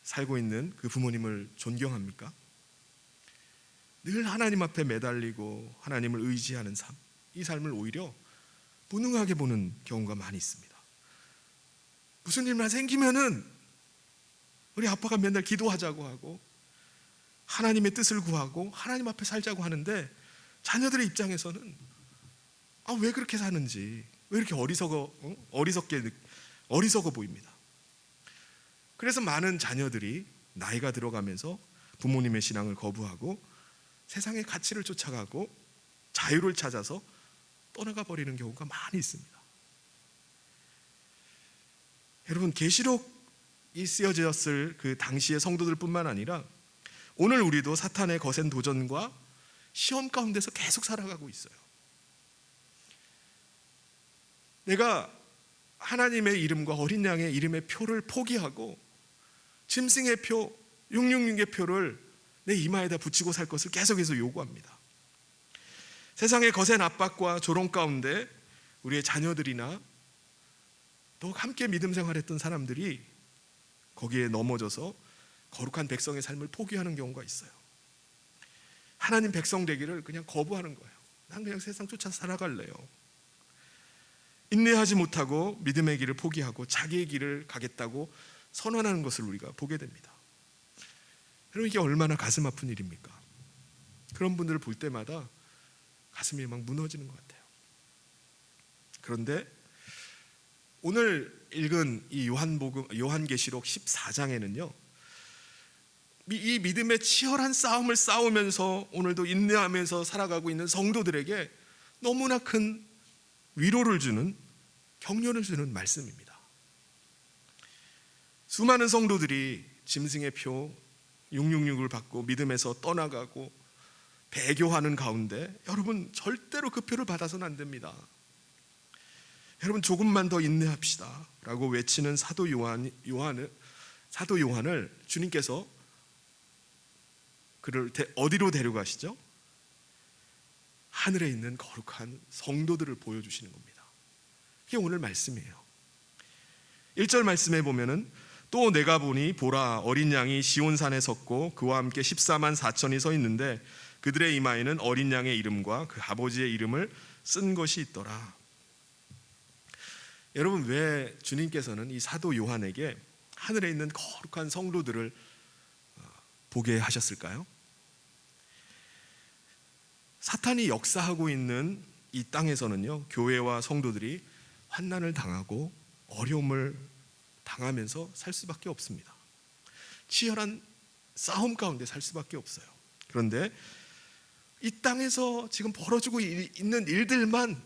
살고 있는 그 부모님을 존경합니까? 늘 하나님 앞에 매달리고 하나님을 의지하는 삶, 이 삶을 오히려 무능하게 보는 경우가 많이 있습니다. 무슨 일만 생기면은 우리 아빠가 맨날 기도하자고 하고 하나님의 뜻을 구하고 하나님 앞에 살자고 하는데 자녀들의 입장에서는 왜 그렇게 사는지, 왜 이렇게 어리석어 보입니다. 그래서 많은 자녀들이 나이가 들어가면서 부모님의 신앙을 거부하고 세상의 가치를 쫓아가고 자유를 찾아서 떠나가 버리는 경우가 많이 있습니다. 여러분, 계시록이 쓰여졌을 그 당시의 성도들뿐만 아니라 오늘 우리도 사탄의 거센 도전과 시험 가운데서 계속 살아가고 있어요. 내가 하나님의 이름과 어린 양의 이름의 표를 포기하고 짐승의 표, 666의 표를 내 이마에다 붙이고 살 것을 계속해서 요구합니다. 세상의 거센 압박과 조롱 가운데 우리의 자녀들이나 또 함께 믿음 생활했던 사람들이 거기에 넘어져서 거룩한 백성의 삶을 포기하는 경우가 있어요. 하나님 백성 되기를 그냥 거부하는 거예요. 난 그냥 세상 쫓아 살아갈래요. 인내하지 못하고 믿음의 길을 포기하고 자기의 길을 가겠다고 선언하는 것을 우리가 보게 됩니다. 여러분, 이게 얼마나 가슴 아픈 일입니까? 그런 분들을 볼 때마다 가슴이 막 무너지는 것 같아요. 그런데 오늘 읽은 이 요한계시록 14장에는요, 이 믿음의 치열한 싸움을 싸우면서 오늘도 인내하면서 살아가고 있는 성도들에게 너무나 큰 위로를 주는, 격려를 주는 말씀입니다. 수많은 성도들이 짐승의 표 666을 받고 믿음에서 떠나가고 배교하는 가운데 여러분, 절대로 그 표를 받아서는 안 됩니다. 여러분, 조금만 더 인내합시다 라고 외치는 사도 요한을 주님께서 그를 어디로 데려가시죠? 하늘에 있는 거룩한 성도들을 보여주시는 겁니다. 이게 오늘 말씀이에요. 1절 말씀에 보면은 또 내가 보니 보라, 어린 양이 시온산에 섰고 그와 함께 14만 4천이 서 있는데 그들의 이마에는 어린 양의 이름과 그 아버지의 이름을 쓴 것이 있더라. 여러분, 왜 주님께서는 이 사도 요한에게 하늘에 있는 거룩한 성도들을 보게 하셨을까요? 사탄이 역사하고 있는 이 땅에서는요, 교회와 성도들이 환난을 당하고 어려움을 당하면서 살 수밖에 없습니다. 치열한 싸움 가운데 살 수밖에 없어요. 그런데 이 땅에서 지금 벌어지고 있는 일들만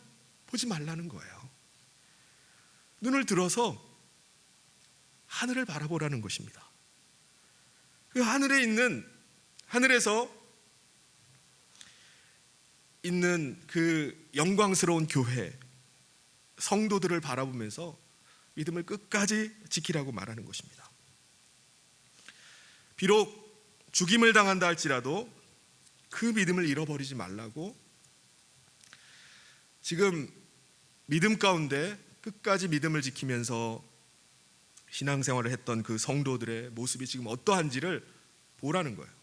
보지 말라는 거예요. 눈을 들어서 하늘을 바라보라는 것입니다. 그 하늘에서 있는 그 영광스러운 교회 성도들을 바라보면서 믿음을 끝까지 지키라고 말하는 것입니다. 비록 죽임을 당한다 할지라도 그 믿음을 잃어버리지 말라고, 지금 믿음 가운데 끝까지 믿음을 지키면서 신앙생활을 했던 그 성도들의 모습이 지금 어떠한지를 보라는 거예요.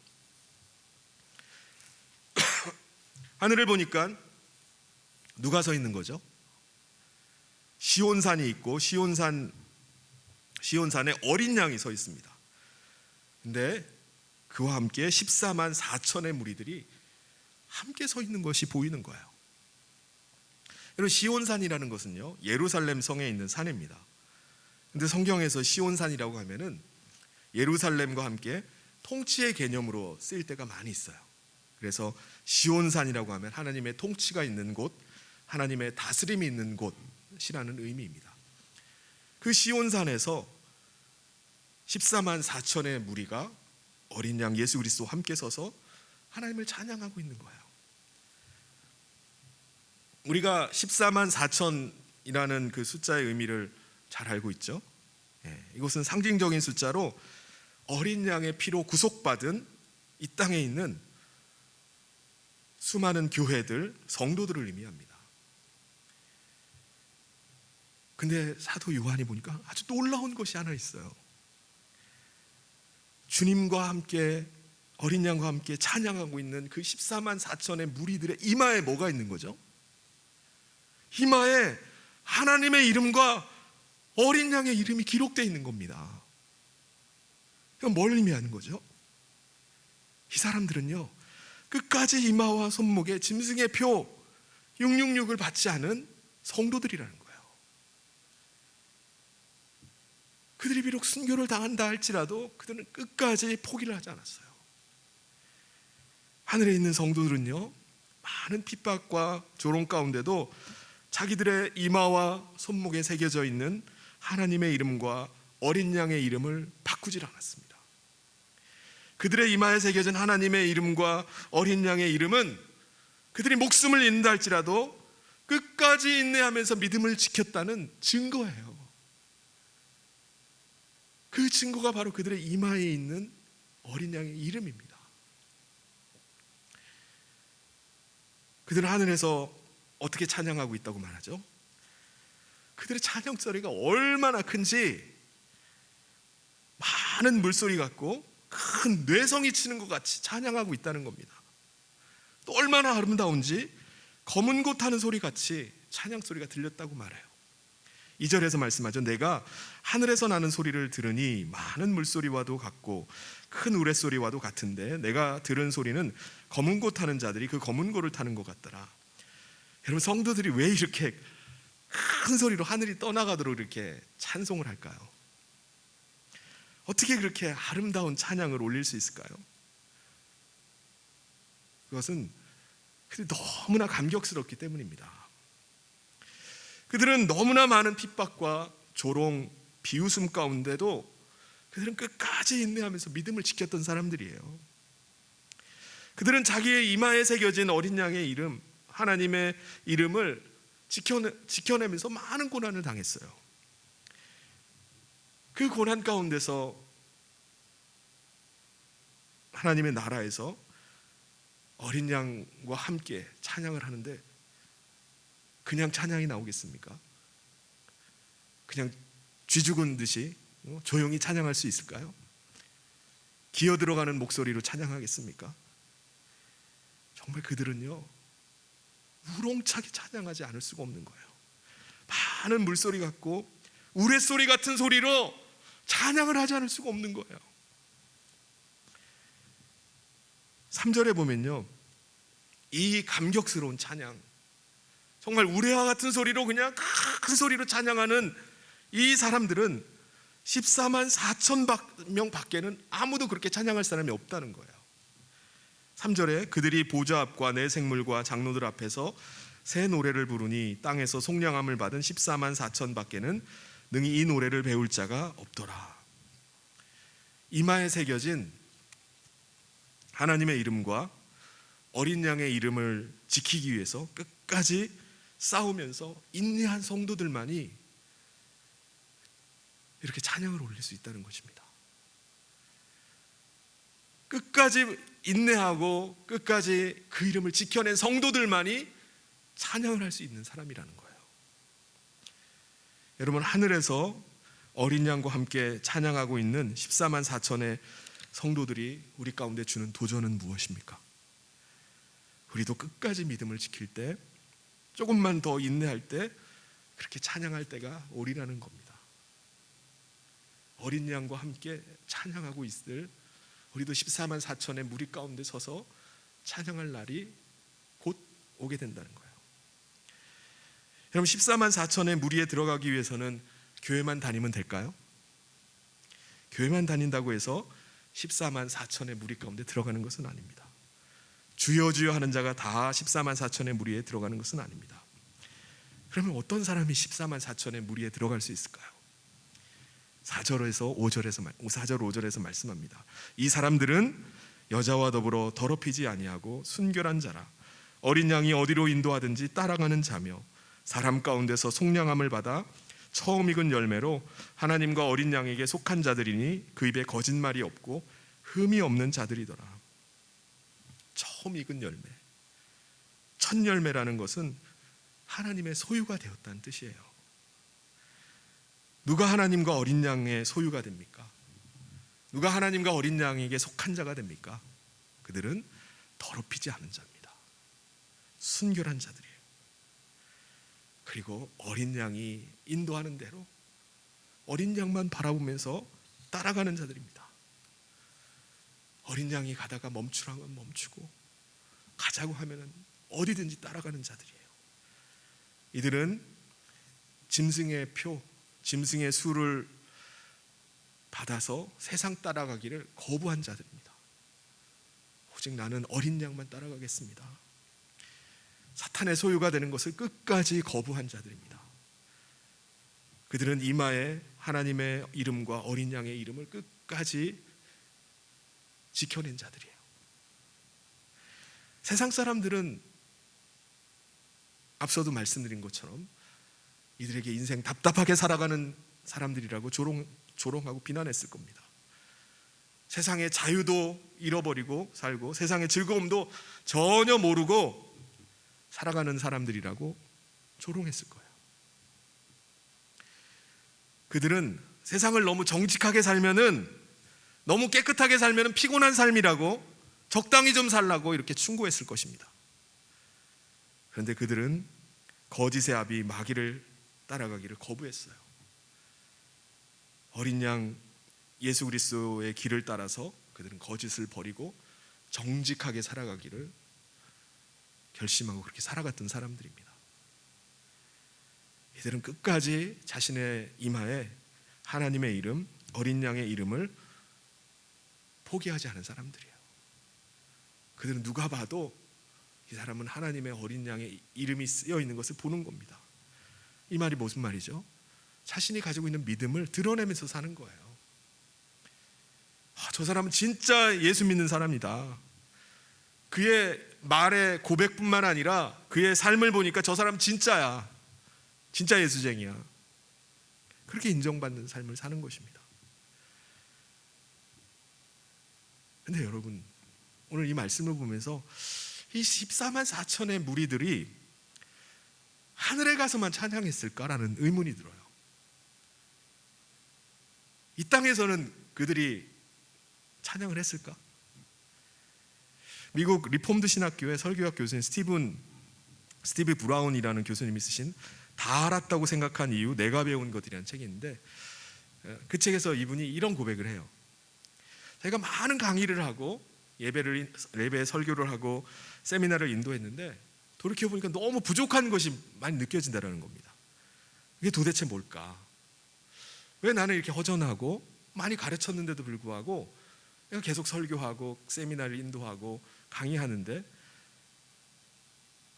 하늘을 보니까 누가 서 있는 거죠? 시온산이 있고 시온산에 어린 양이 서 있습니다. 근데 그와 함께 14만 4천의 무리들이 함께 서 있는 것이 보이는 거예요. 여러분, 시온산이라는 것은요, 예루살렘 성에 있는 산입니다. 근데 성경에서 시온산이라고 하면은 예루살렘과 함께 통치의 개념으로 쓰일 때가 많이 있어요. 그래서 시온산이라고 하면 하나님의 통치가 있는 곳, 하나님의 다스림이 있는 곳이라는 의미입니다. 그 시온산에서 14만 4천의 무리가 어린 양 예수 그리스도와 함께 서서 하나님을 찬양하고 있는 거예요. 우리가 14만 4천이라는 그 숫자의 의미를 잘 알고 있죠. 이것은 상징적인 숫자로 어린 양의 피로 구속받은 이 땅에 있는 수많은 교회들, 성도들을 의미합니다. 근데 사도 요한이 보니까 아주 놀라운 것이 하나 있어요. 주님과 함께, 어린 양과 함께 찬양하고 있는 그 14만 4천의 무리들의 이마에 뭐가 있는 거죠? 이마에 하나님의 이름과 어린 양의 이름이 기록되어 있는 겁니다. 이건 뭘 의미하는 거죠? 이 사람들은요, 끝까지 이마와 손목에 짐승의 표 666을 받지 않은 성도들이라는 거예요. 그들이 비록 순교를 당한다 할지라도 그들은 끝까지 포기를 하지 않았어요. 하늘에 있는 성도들은요, 많은 핍박과 조롱 가운데도 자기들의 이마와 손목에 새겨져 있는 하나님의 이름과 어린 양의 이름을 바꾸질 않았습니다. 그들의 이마에 새겨진 하나님의 이름과 어린 양의 이름은 그들이 목숨을 잃는다 할지라도 끝까지 인내하면서 믿음을 지켰다는 증거예요. 그 증거가 바로 그들의 이마에 있는 어린 양의 이름입니다. 그들은 하늘에서 어떻게 찬양하고 있다고 말하죠? 그들의 찬양 소리가 얼마나 큰지 많은 물소리 같고 큰 뇌성이 치는 것 같이 찬양하고 있다는 겁니다. 또 얼마나 아름다운지 검은 고 타는 소리 같이 찬양 소리가 들렸다고 말해요. 2절에서 말씀하죠. 내가 하늘에서 나는 소리를 들으니 많은 물소리와도 같고 큰 우레소리와도 같은데 내가 들은 소리는 검은 고 타는 자들이 그 검은 고를 타는 것 같더라. 여러분, 성도들이 왜 이렇게 큰 소리로 하늘이 떠나가도록 이렇게 찬송을 할까요? 어떻게 그렇게 아름다운 찬양을 올릴 수 있을까요? 그것은 그들이 너무나 감격스럽기 때문입니다. 그들은 너무나 많은 핍박과 조롱, 비웃음 가운데도 그들은 끝까지 인내하면서 믿음을 지켰던 사람들이에요. 그들은 자기의 이마에 새겨진 어린 양의 이름, 하나님의 이름을 지켜내면서 많은 고난을 당했어요. 그 고난 가운데서 하나님의 나라에서 어린 양과 함께 찬양을 하는데 그냥 찬양이 나오겠습니까? 그냥 쥐 죽은 듯이 조용히 찬양할 수 있을까요? 기어 들어가는 목소리로 찬양하겠습니까? 정말 그들은요, 우렁차게 찬양하지 않을 수가 없는 거예요. 많은 물소리 같고 우레소리 같은 소리로 찬양을 하지 않을 수가 없는 거예요. 3절에 보면요, 이 감격스러운 찬양, 정말 우레와 같은 소리로 그냥 큰 소리로 찬양하는 이 사람들은 14만 4천 명 밖에는 아무도 그렇게 찬양할 사람이 없다는 거예요. 3절에 그들이 보좌 앞과 내 생물과 장로들 앞에서 새 노래를 부르니 땅에서 속량함을 받은 14만 4천 밖에는 능히 이 노래를 배울 자가 없더라. 이마에 새겨진 하나님의 이름과 어린 양의 이름을 지키기 위해서 끝까지 싸우면서 인내한 성도들만이 이렇게 찬양을 올릴 수 있다는 것입니다. 끝까지 인내하고 끝까지 그 이름을 지켜낸 성도들만이 찬양을 할 수 있는 사람이라는 거예요. 여러분, 하늘에서 어린 양과 함께 찬양하고 있는 14만 4천의 성도들이 우리 가운데 주는 도전은 무엇입니까? 우리도 끝까지 믿음을 지킬 때, 조금만 더 인내할 때 그렇게 찬양할 때가 오리라는 겁니다. 어린 양과 함께 찬양하고 있을 우리도 14만 4천의 무리 가운데 서서 찬양할 날이 곧 오게 된다는 거예요. 여러분, 14만 4천의 무리에 들어가기 위해서는 교회만 다니면 될까요? 교회만 다닌다고 해서 14만 4천의 무리 가운데 들어가는 것은 아닙니다. 주여 주여 하는 자가 다 14만 4천의 무리에 들어가는 것은 아닙니다. 그러면 어떤 사람이 14만 4천의 무리에 들어갈 수 있을까요? 4절 5절에서 말씀합니다. 이 사람들은 여자와 더불어 더럽히지 아니하고 순결한 자라. 어린 양이 어디로 인도하든지 따라가는 자며 사람 가운데서 속량함을 받아 처음 익은 열매로 하나님과 어린 양에게 속한 자들이니 그 입에 거짓말이 없고 흠이 없는 자들이더라. 처음 익은 열매, 첫 열매라는 것은 하나님의 소유가 되었다는 뜻이에요. 누가 하나님과 어린 양의 소유가 됩니까? 누가 하나님과 어린 양에게 속한 자가 됩니까? 그들은 더럽히지 않은 자입니다. 순결한 자들이에요. 그리고 어린 양이 인도하는 대로 어린 양만 바라보면서 따라가는 자들입니다. 어린 양이 가다가 멈추라면 멈추고 가자고 하면 어디든지 따라가는 자들이에요. 이들은 짐승의 표, 짐승의 수를 받아서 세상 따라가기를 거부한 자들입니다. 오직 나는 어린 양만 따라가겠습니다. 사탄의 소유가 되는 것을 끝까지 거부한 자들입니다. 그들은 이마에 하나님의 이름과 어린 양의 이름을 끝까지 지켜낸 자들이에요. 세상 사람들은 앞서도 말씀드린 것처럼 이들에게 인생 답답하게 살아가는 사람들이라고 조롱하고 비난했을 겁니다. 세상의 자유도 잃어버리고 살고 세상의 즐거움도 전혀 모르고 살아가는 사람들이라고 조롱했을 거예요. 그들은 세상을 너무 정직하게 살면은, 너무 깨끗하게 살면은 피곤한 삶이라고, 적당히 좀 살라고 이렇게 충고했을 것입니다. 그런데 그들은 거짓의 아비 마귀를 따라가기를 거부했어요. 어린 양 예수 그리스도의 길을 따라서 그들은 거짓을 버리고 정직하게 살아가기를 결심하고 그렇게 살아갔던 사람들입니다. 이들은 끝까지 자신의 이마에 하나님의 이름, 어린 양의 이름을 포기하지 않은 사람들이에요. 그들은 누가 봐도 이 사람은 하나님의 어린 양의 이름이 쓰여 있는 것을 보는 겁니다. 이 말이 무슨 말이죠? 자신이 가지고 있는 믿음을 드러내면서 사는 거예요. 저 사람은 진짜 예수 믿는 사람이다. 그의 말의 고백뿐만 아니라 그의 삶을 보니까 저 사람 진짜야. 진짜 예수쟁이야. 그렇게 인정받는 삶을 사는 것입니다. 근데 여러분, 오늘 이 말씀을 보면서 이 14만 4천의 무리들이 하늘에 가서만 찬양했을까라는 의문이 들어요. 이 땅에서는 그들이 찬양을 했을까? 미국 리폼드 신학교의 설교학 교수인 스티브 브라운이라는 교수님이 쓰신 다 알았다고 생각한 이유 내가 배운 것이라는 책이 있는데, 그 책에서 이분이 이런 고백을 해요. 자기가 많은 강의를 하고 예배 설교를 하고 세미나를 인도했는데 돌이켜보니까 너무 부족한 것이 많이 느껴진다는 겁니다. 이게 도대체 뭘까? 왜 나는 이렇게 허전하고 많이 가르쳤는데도 불구하고 내가 계속 설교하고 세미나를 인도하고 강의하는데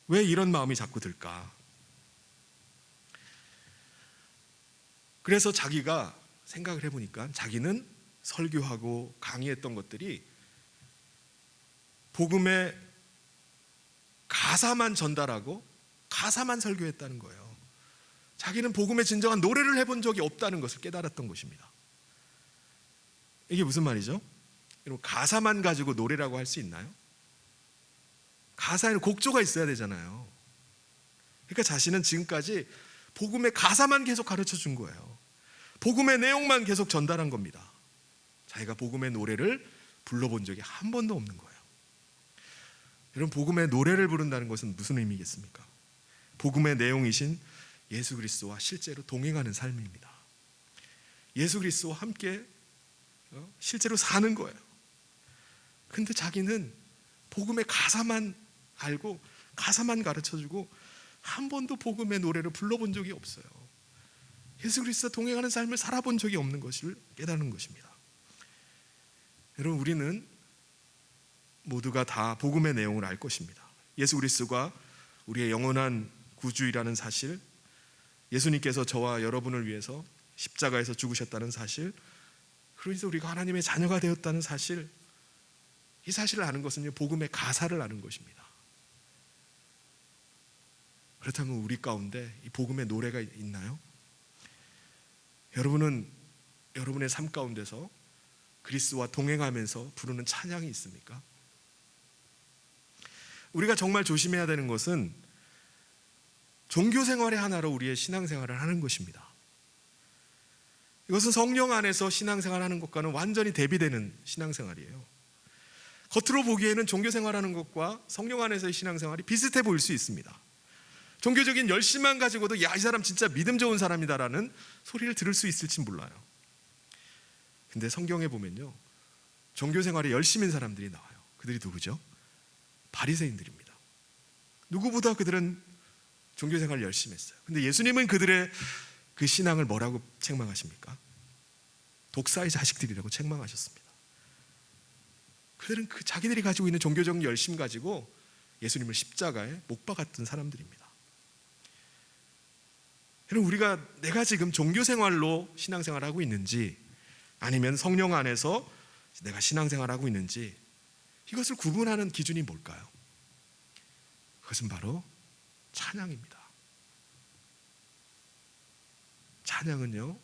왜 이런 마음이 자꾸 들까? 그래서 자기가 생각을 해보니까 자기는 설교하고 강의했던 것들이 복음의 가사만 전달하고 가사만 설교했다는 거예요. 자기는 복음의 진정한 노래를 해본 적이 없다는 것을 깨달았던 것입니다. 이게 무슨 말이죠? 여러분, 가사만 가지고 노래라고 할 수 있나요? 가사에는 곡조가 있어야 되잖아요. 그러니까 자신은 지금까지 복음의 가사만 계속 가르쳐 준 거예요. 복음의 내용만 계속 전달한 겁니다. 자기가 복음의 노래를 불러본 적이 한 번도 없는 거예요. 여러분, 복음의 노래를 부른다는 것은 무슨 의미겠습니까? 복음의 내용이신 예수 그리스도와 실제로 동행하는 삶입니다. 예수 그리스도와 함께 실제로 사는 거예요. 근데 자기는 복음의 가사만 알고 가사만 가르쳐주고 한 번도 복음의 노래를 불러본 적이 없어요. 예수 그리스도와 동행하는 삶을 살아본 적이 없는 것을 깨닫는 것입니다. 여러분, 우리는 모두가 다 복음의 내용을 알 것입니다. 예수 그리스도가 우리의 영원한 구주이라는 사실, 예수님께서 저와 여러분을 위해서 십자가에서 죽으셨다는 사실, 그래서 우리가 하나님의 자녀가 되었다는 사실, 이 사실을 아는 것은요, 복음의 가사를 아는 것입니다. 그렇다면 우리 가운데 이 복음의 노래가 있나요? 여러분은 여러분의 삶 가운데서 그리스도와 동행하면서 부르는 찬양이 있습니까? 우리가 정말 조심해야 되는 것은 종교 생활의 하나로 우리의 신앙생활을 하는 것입니다. 이것은 성령 안에서 신앙생활하는 것과는 완전히 대비되는 신앙생활이에요. 겉으로 보기에는 종교 생활하는 것과 성령 안에서의 신앙생활이 비슷해 보일 수 있습니다. 종교적인 열심만 가지고도 야, 이 사람 진짜 믿음 좋은 사람이다라는 소리를 들을 수 있을지 몰라요. 근데 성경에 보면요, 종교 생활에 열심인 사람들이 나와요. 그들이 누구죠? 바리새인들입니다. 누구보다 그들은 종교 생활을 열심히 했어요. 근데 예수님은 그들의 그 신앙을 뭐라고 책망하십니까? 독사의 자식들이라고 책망하셨습니다. 그들은 그 자기들이 가지고 있는 종교적 열심 가지고 예수님을 십자가에 못 박았던 사람들입니다. 여러분, 내가 지금 종교 생활로 신앙생활을 하고 있는지 아니면 성령 안에서 내가 신앙생활을 하고 있는지 이것을 구분하는 기준이 뭘까요? 그것은 바로 찬양입니다. 찬양은요,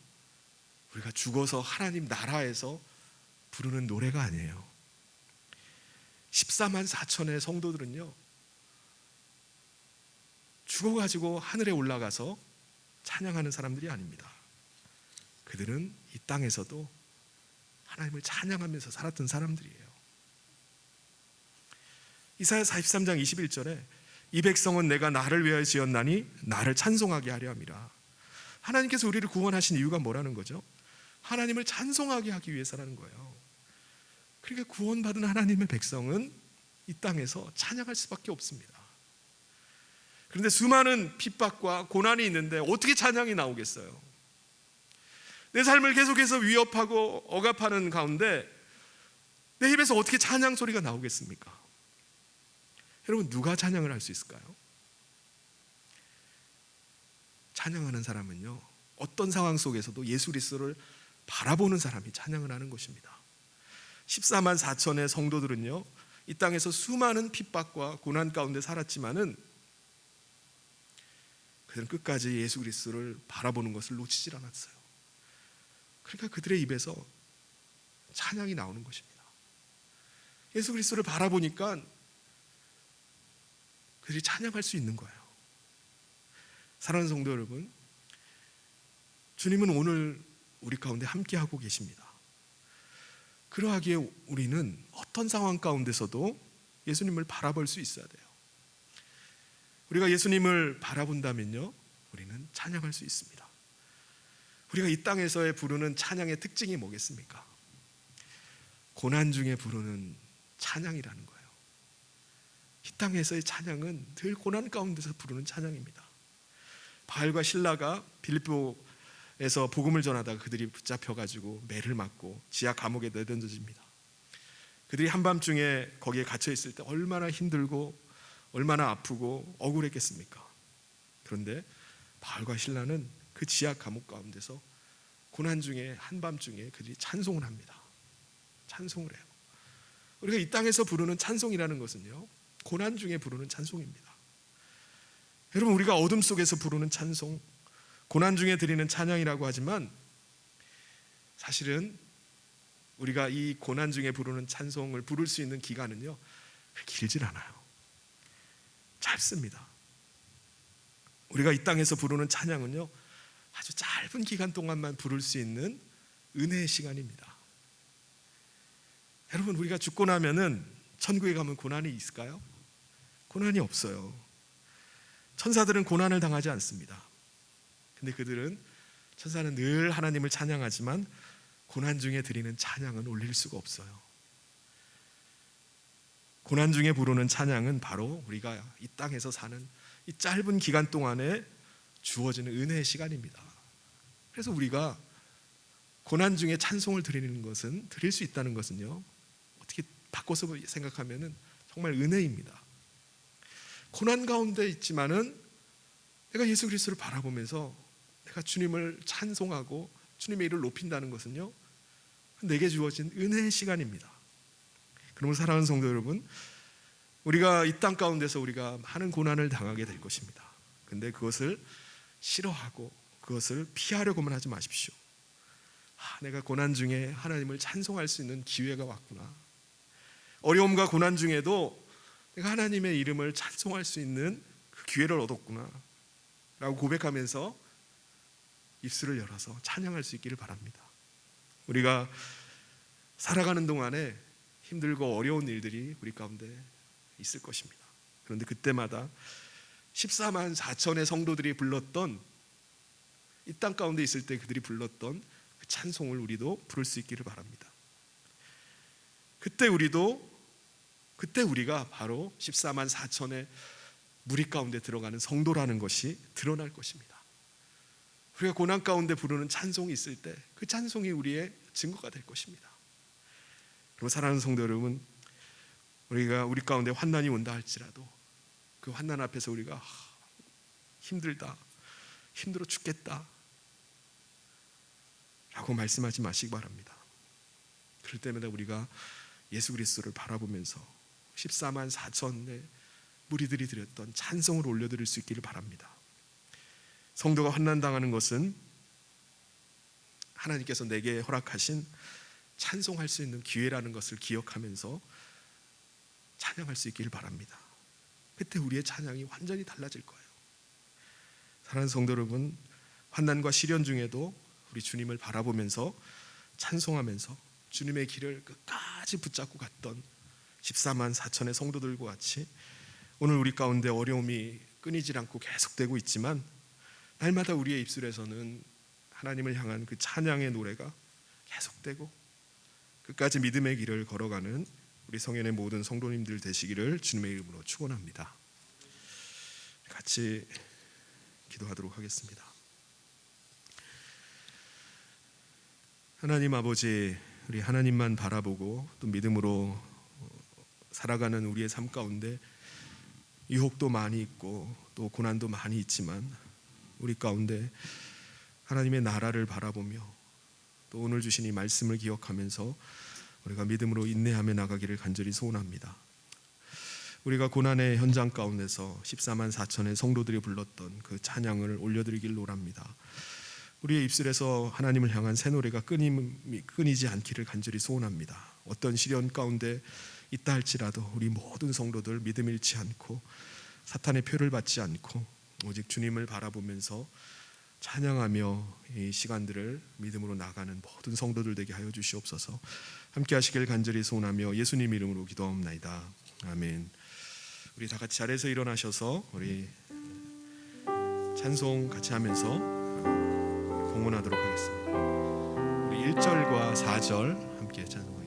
우리가 죽어서 하나님 나라에서 부르는 노래가 아니에요. 14만 4천의 성도들은요, 죽어가지고 하늘에 올라가서 찬양하는 사람들이 아닙니다. 그들은 이 땅에서도 하나님을 찬양하면서 살았던 사람들이에요. 이사야 43장 21절에 이 백성은 내가 나를 위하여 지었나니 나를 찬송하게 하려 함이라. 하나님께서 우리를 구원하신 이유가 뭐라는 거죠? 하나님을 찬송하게 하기 위해서라는 거예요. 그러니까 구원받은 하나님의 백성은 이 땅에서 찬양할 수밖에 없습니다. 그런데 수많은 핍박과 고난이 있는데 어떻게 찬양이 나오겠어요? 내 삶을 계속해서 위협하고 억압하는 가운데 내 입에서 어떻게 찬양 소리가 나오겠습니까? 여러분, 누가 찬양을 할 수 있을까요? 찬양하는 사람은요, 어떤 상황 속에서도 예수 그리스도를 바라보는 사람이 찬양을 하는 것입니다. 14만 4천의 성도들은요, 이 땅에서 수많은 핍박과 고난 가운데 살았지만은 그들은 끝까지 예수 그리스도를 바라보는 것을 놓치질 않았어요. 그러니까 그들의 입에서 찬양이 나오는 것입니다. 예수 그리스도를 바라보니까 그들이 찬양할 수 있는 거예요. 사랑하는 성도 여러분, 주님은 오늘 우리 가운데 함께하고 계십니다. 그러하기에 우리는 어떤 상황 가운데서도 예수님을 바라볼 수 있어야 돼요. 우리가 예수님을 바라본다면요, 우리는 찬양할 수 있습니다. 우리가 이 땅에서의 부르는 찬양의 특징이 뭐겠습니까? 고난 중에 부르는 찬양이라는 거예요. 이 땅에서의 찬양은 늘 고난 가운데서 부르는 찬양입니다. 바울과 실라가 빌립보에서 복음을 전하다가 그들이 붙잡혀가지고 매를 맞고 지하 감옥에 내던져집니다. 그들이 한밤중에 거기에 갇혀 있을 때 얼마나 힘들고 얼마나 아프고 억울했겠습니까? 그런데 바울과 실라는 그 지하 감옥 가운데서 고난 중에 한밤중에 그들이 찬송을 합니다. 찬송을 해요. 우리가 이 땅에서 부르는 찬송이라는 것은요, 고난 중에 부르는 찬송입니다. 여러분, 우리가 어둠 속에서 부르는 찬송, 고난 중에 드리는 찬양이라고 하지만 사실은 우리가 이 고난 중에 부르는 찬송을 부를 수 있는 기간은요, 길질 않아요. 짧습니다. 우리가 이 땅에서 부르는 찬양은요, 아주 짧은 기간 동안만 부를 수 있는 은혜의 시간입니다. 여러분, 우리가 죽고 나면은 천국에 가면 고난이 있을까요? 고난이 없어요. 천사들은 고난을 당하지 않습니다. 근데 천사는 늘 하나님을 찬양하지만 고난 중에 드리는 찬양은 올릴 수가 없어요. 고난 중에 부르는 찬양은 바로 우리가 이 땅에서 사는 이 짧은 기간 동안에 주어지는 은혜의 시간입니다. 그래서 우리가 고난 중에 찬송을 드릴 수 있다는 것은요, 어떻게 바꿔서 생각하면은 정말 은혜입니다. 고난 가운데 있지만은 내가 예수 그리스도를 바라보면서 내가 주님을 찬송하고 주님의 이름을 높인다는 것은요, 내게 주어진 은혜의 시간입니다. 그러면 사랑하는 성도 여러분, 우리가 이 땅 가운데서 우리가 많은 고난을 당하게 될 것입니다. 근데 그것을 싫어하고 그것을 피하려고만 하지 마십시오. 내가 고난 중에 하나님을 찬송할 수 있는 기회가 왔구나. 어려움과 고난 중에도 내가 하나님의 이름을 찬송할 수 있는 그 기회를 얻었구나 라고 고백하면서 입술을 열어서 찬양할 수 있기를 바랍니다. 우리가 살아가는 동안에 힘들고 어려운 일들이 우리 가운데 있을 것입니다. 그런데 그때마다 14만 4천의 성도들이 불렀던, 이 땅 가운데 있을 때 그들이 불렀던 그 찬송을 우리도 부를 수 있기를 바랍니다. 그때 우리가 바로 14만 4천의 무리 가운데 들어가는 성도라는 것이 드러날 것입니다. 우리가 고난 가운데 부르는 찬송이 있을 때 그 찬송이 우리의 증거가 될 것입니다. 그리고 사랑하는 성도 여러분, 우리 가운데 환난이 온다 할지라도 그 환난 앞에서 우리가 힘들다, 힘들어 죽겠다 라고 말씀하지 마시기 바랍니다. 그럴 때마다 우리가 예수 그리스도를 바라보면서 14만 4천의 무리들이 드렸던 찬송을 올려드릴 수 있기를 바랍니다. 성도가 환난당하는 것은 하나님께서 내게 허락하신 찬송할 수 있는 기회라는 것을 기억하면서 찬양할 수 있기를 바랍니다. 그때 우리의 찬양이 완전히 달라질 거예요. 사랑하는 성도 여러분, 환난과 시련 중에도 우리 주님을 바라보면서 찬송하면서 주님의 길을 끝까지 붙잡고 갔던 14만 4천의 성도들과 같이 오늘 우리 가운데 어려움이 끊이질 않고 계속되고 있지만 날마다 우리의 입술에서는 하나님을 향한 그 찬양의 노래가 계속되고 끝까지 믿음의 길을 걸어가는 우리 성현의 모든 성도님들 되시기를 주님의 이름으로 축원합니다. 같이 기도하도록 하겠습니다. 하나님 아버지, 우리 하나님만 바라보고 또 믿음으로 살아가는 우리의 삶 가운데 유혹도 많이 있고 또 고난도 많이 있지만 우리 가운데 하나님의 나라를 바라보며 또 오늘 주신 이 말씀을 기억하면서 우리가 믿음으로 인내하며 나가기를 간절히 소원합니다. 우리가 고난의 현장 가운데서 14만 4천의 성도들이 불렀던 그 찬양을 올려드리길 원합니다. 우리의 입술에서 하나님을 향한 새 노래가 끊이지 않기를 간절히 소원합니다. 어떤 시련 가운데 있다 할지라도 우리 모든 성도들 믿음 잃지 않고 사탄의 표를 받지 않고 오직 주님을 바라보면서 찬양하며 이 시간들을 믿음으로 나가는 모든 성도들 되게 하여 주시옵소서. 함께 하시길 간절히 소원하며 예수님 이름으로 기도하옵나이다. 아멘. 우리 다 같이 자리에서 일어나셔서 우리 찬송 같이 하면서 봉헌하도록 하겠습니다. 우리 1절과 4절 함께 찬송하겠습니다.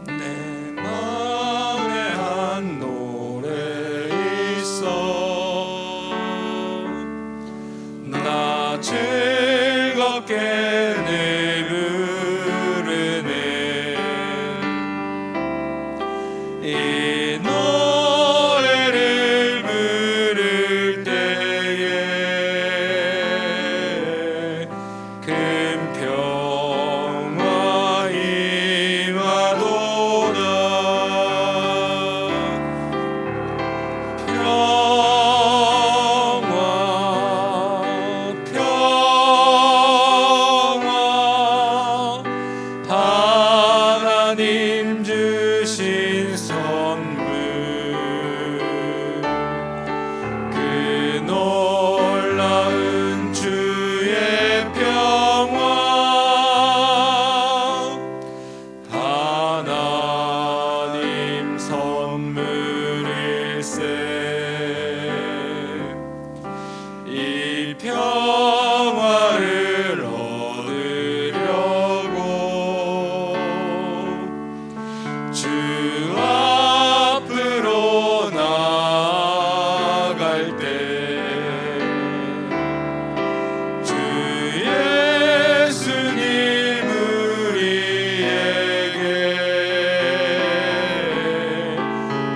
내 마음에 한 노래 있어 나 즐겁게 내 부르네 이 노래를 부를 때에 큰 평화 임하도다 평화 하나님 주신 선물 그 놀라운 주의 평화 하나님 선물일세 이 평화를 얻으려고 주 앞으로 나아갈 때 주 예수님 우리에게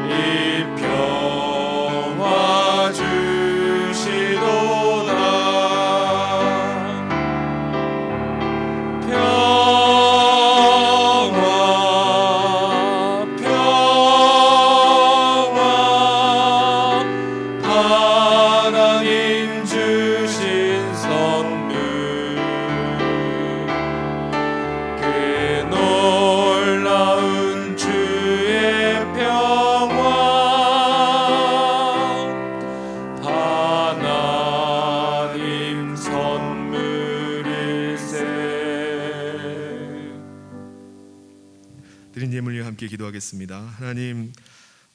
이 평화 주시도다 하나님 주신 선물 그 놀라운 주의 평화 하나님 선물일세. 드린 예물 위해 함께 기도하겠습니다. 하나님,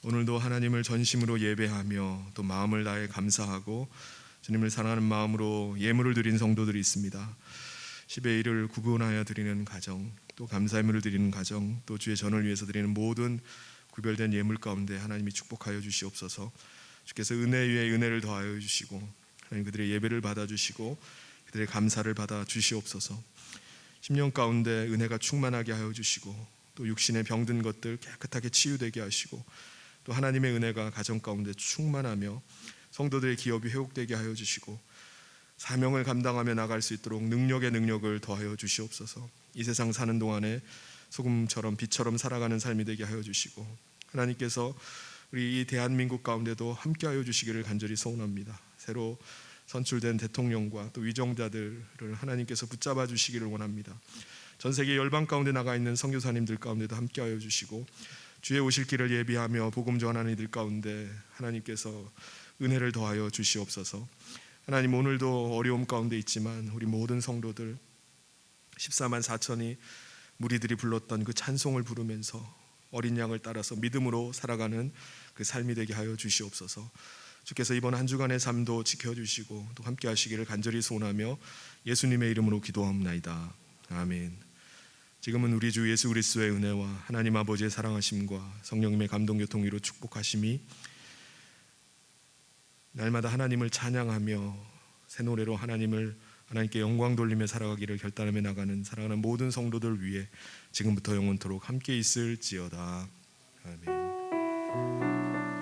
오늘도 하나님을 전심으로 예배하며 또 마음을 다해 감사하고 주님을 사랑하는 마음으로 예물을 드린 성도들이 있습니다. 10의 1을 구분하여 드리는 가정, 또 감사예물을 드리는 가정, 또 주의 전을 위해서 드리는 모든 구별된 예물 가운데 하나님이 축복하여 주시옵소서. 주께서 은혜 위에 은혜를 더하여 주시고 하나님 그들의 예배를 받아주시고 그들의 감사를 받아 주시옵소서. 심령 가운데 은혜가 충만하게 하여 주시고 또 육신에 병든 것들 깨끗하게 치유되게 하시고 또 하나님의 은혜가 가정 가운데 충만하며 성도들의 기업이 회복되게 하여 주시고 사명을 감당하며 나갈 수 있도록 능력의 능력을 더하여 주시옵소서. 이 세상 사는 동안에 소금처럼 빛처럼 살아가는 삶이 되게 하여 주시고 하나님께서 우리 이 대한민국 가운데도 함께하여 주시기를 간절히 소원합니다. 새로 선출된 대통령과 또 위정자들을 하나님께서 붙잡아 주시기를 원합니다. 전 세계 열방 가운데 나가 있는 선교사님들 가운데도 함께하여 주시고 주의 오실 길을 예비하며 복음 전하는 이들 가운데 하나님께서 은혜를 더하여 주시옵소서. 하나님, 오늘도 어려움 가운데 있지만 우리 모든 성도들 14만 4천이 무리들이 불렀던 그 찬송을 부르면서 어린 양을 따라서 믿음으로 살아가는 그 삶이 되게 하여 주시옵소서. 주께서 이번 한 주간의 삶도 지켜주시고 또 함께 하시기를 간절히 소원하며 예수님의 이름으로 기도합나이다. 아멘. 지금은 우리 주 예수 그리스도의 은혜와 하나님 아버지의 사랑하심과 성령님의 감동교통위로 축복하심이 날마다 하나님을 찬양하며 새 노래로 하나님께 영광 돌리며 살아가기를 결단하며 나가는 사랑하는 모든 성도들 위해 지금부터 영원토록 함께 있을지어다. 아멘.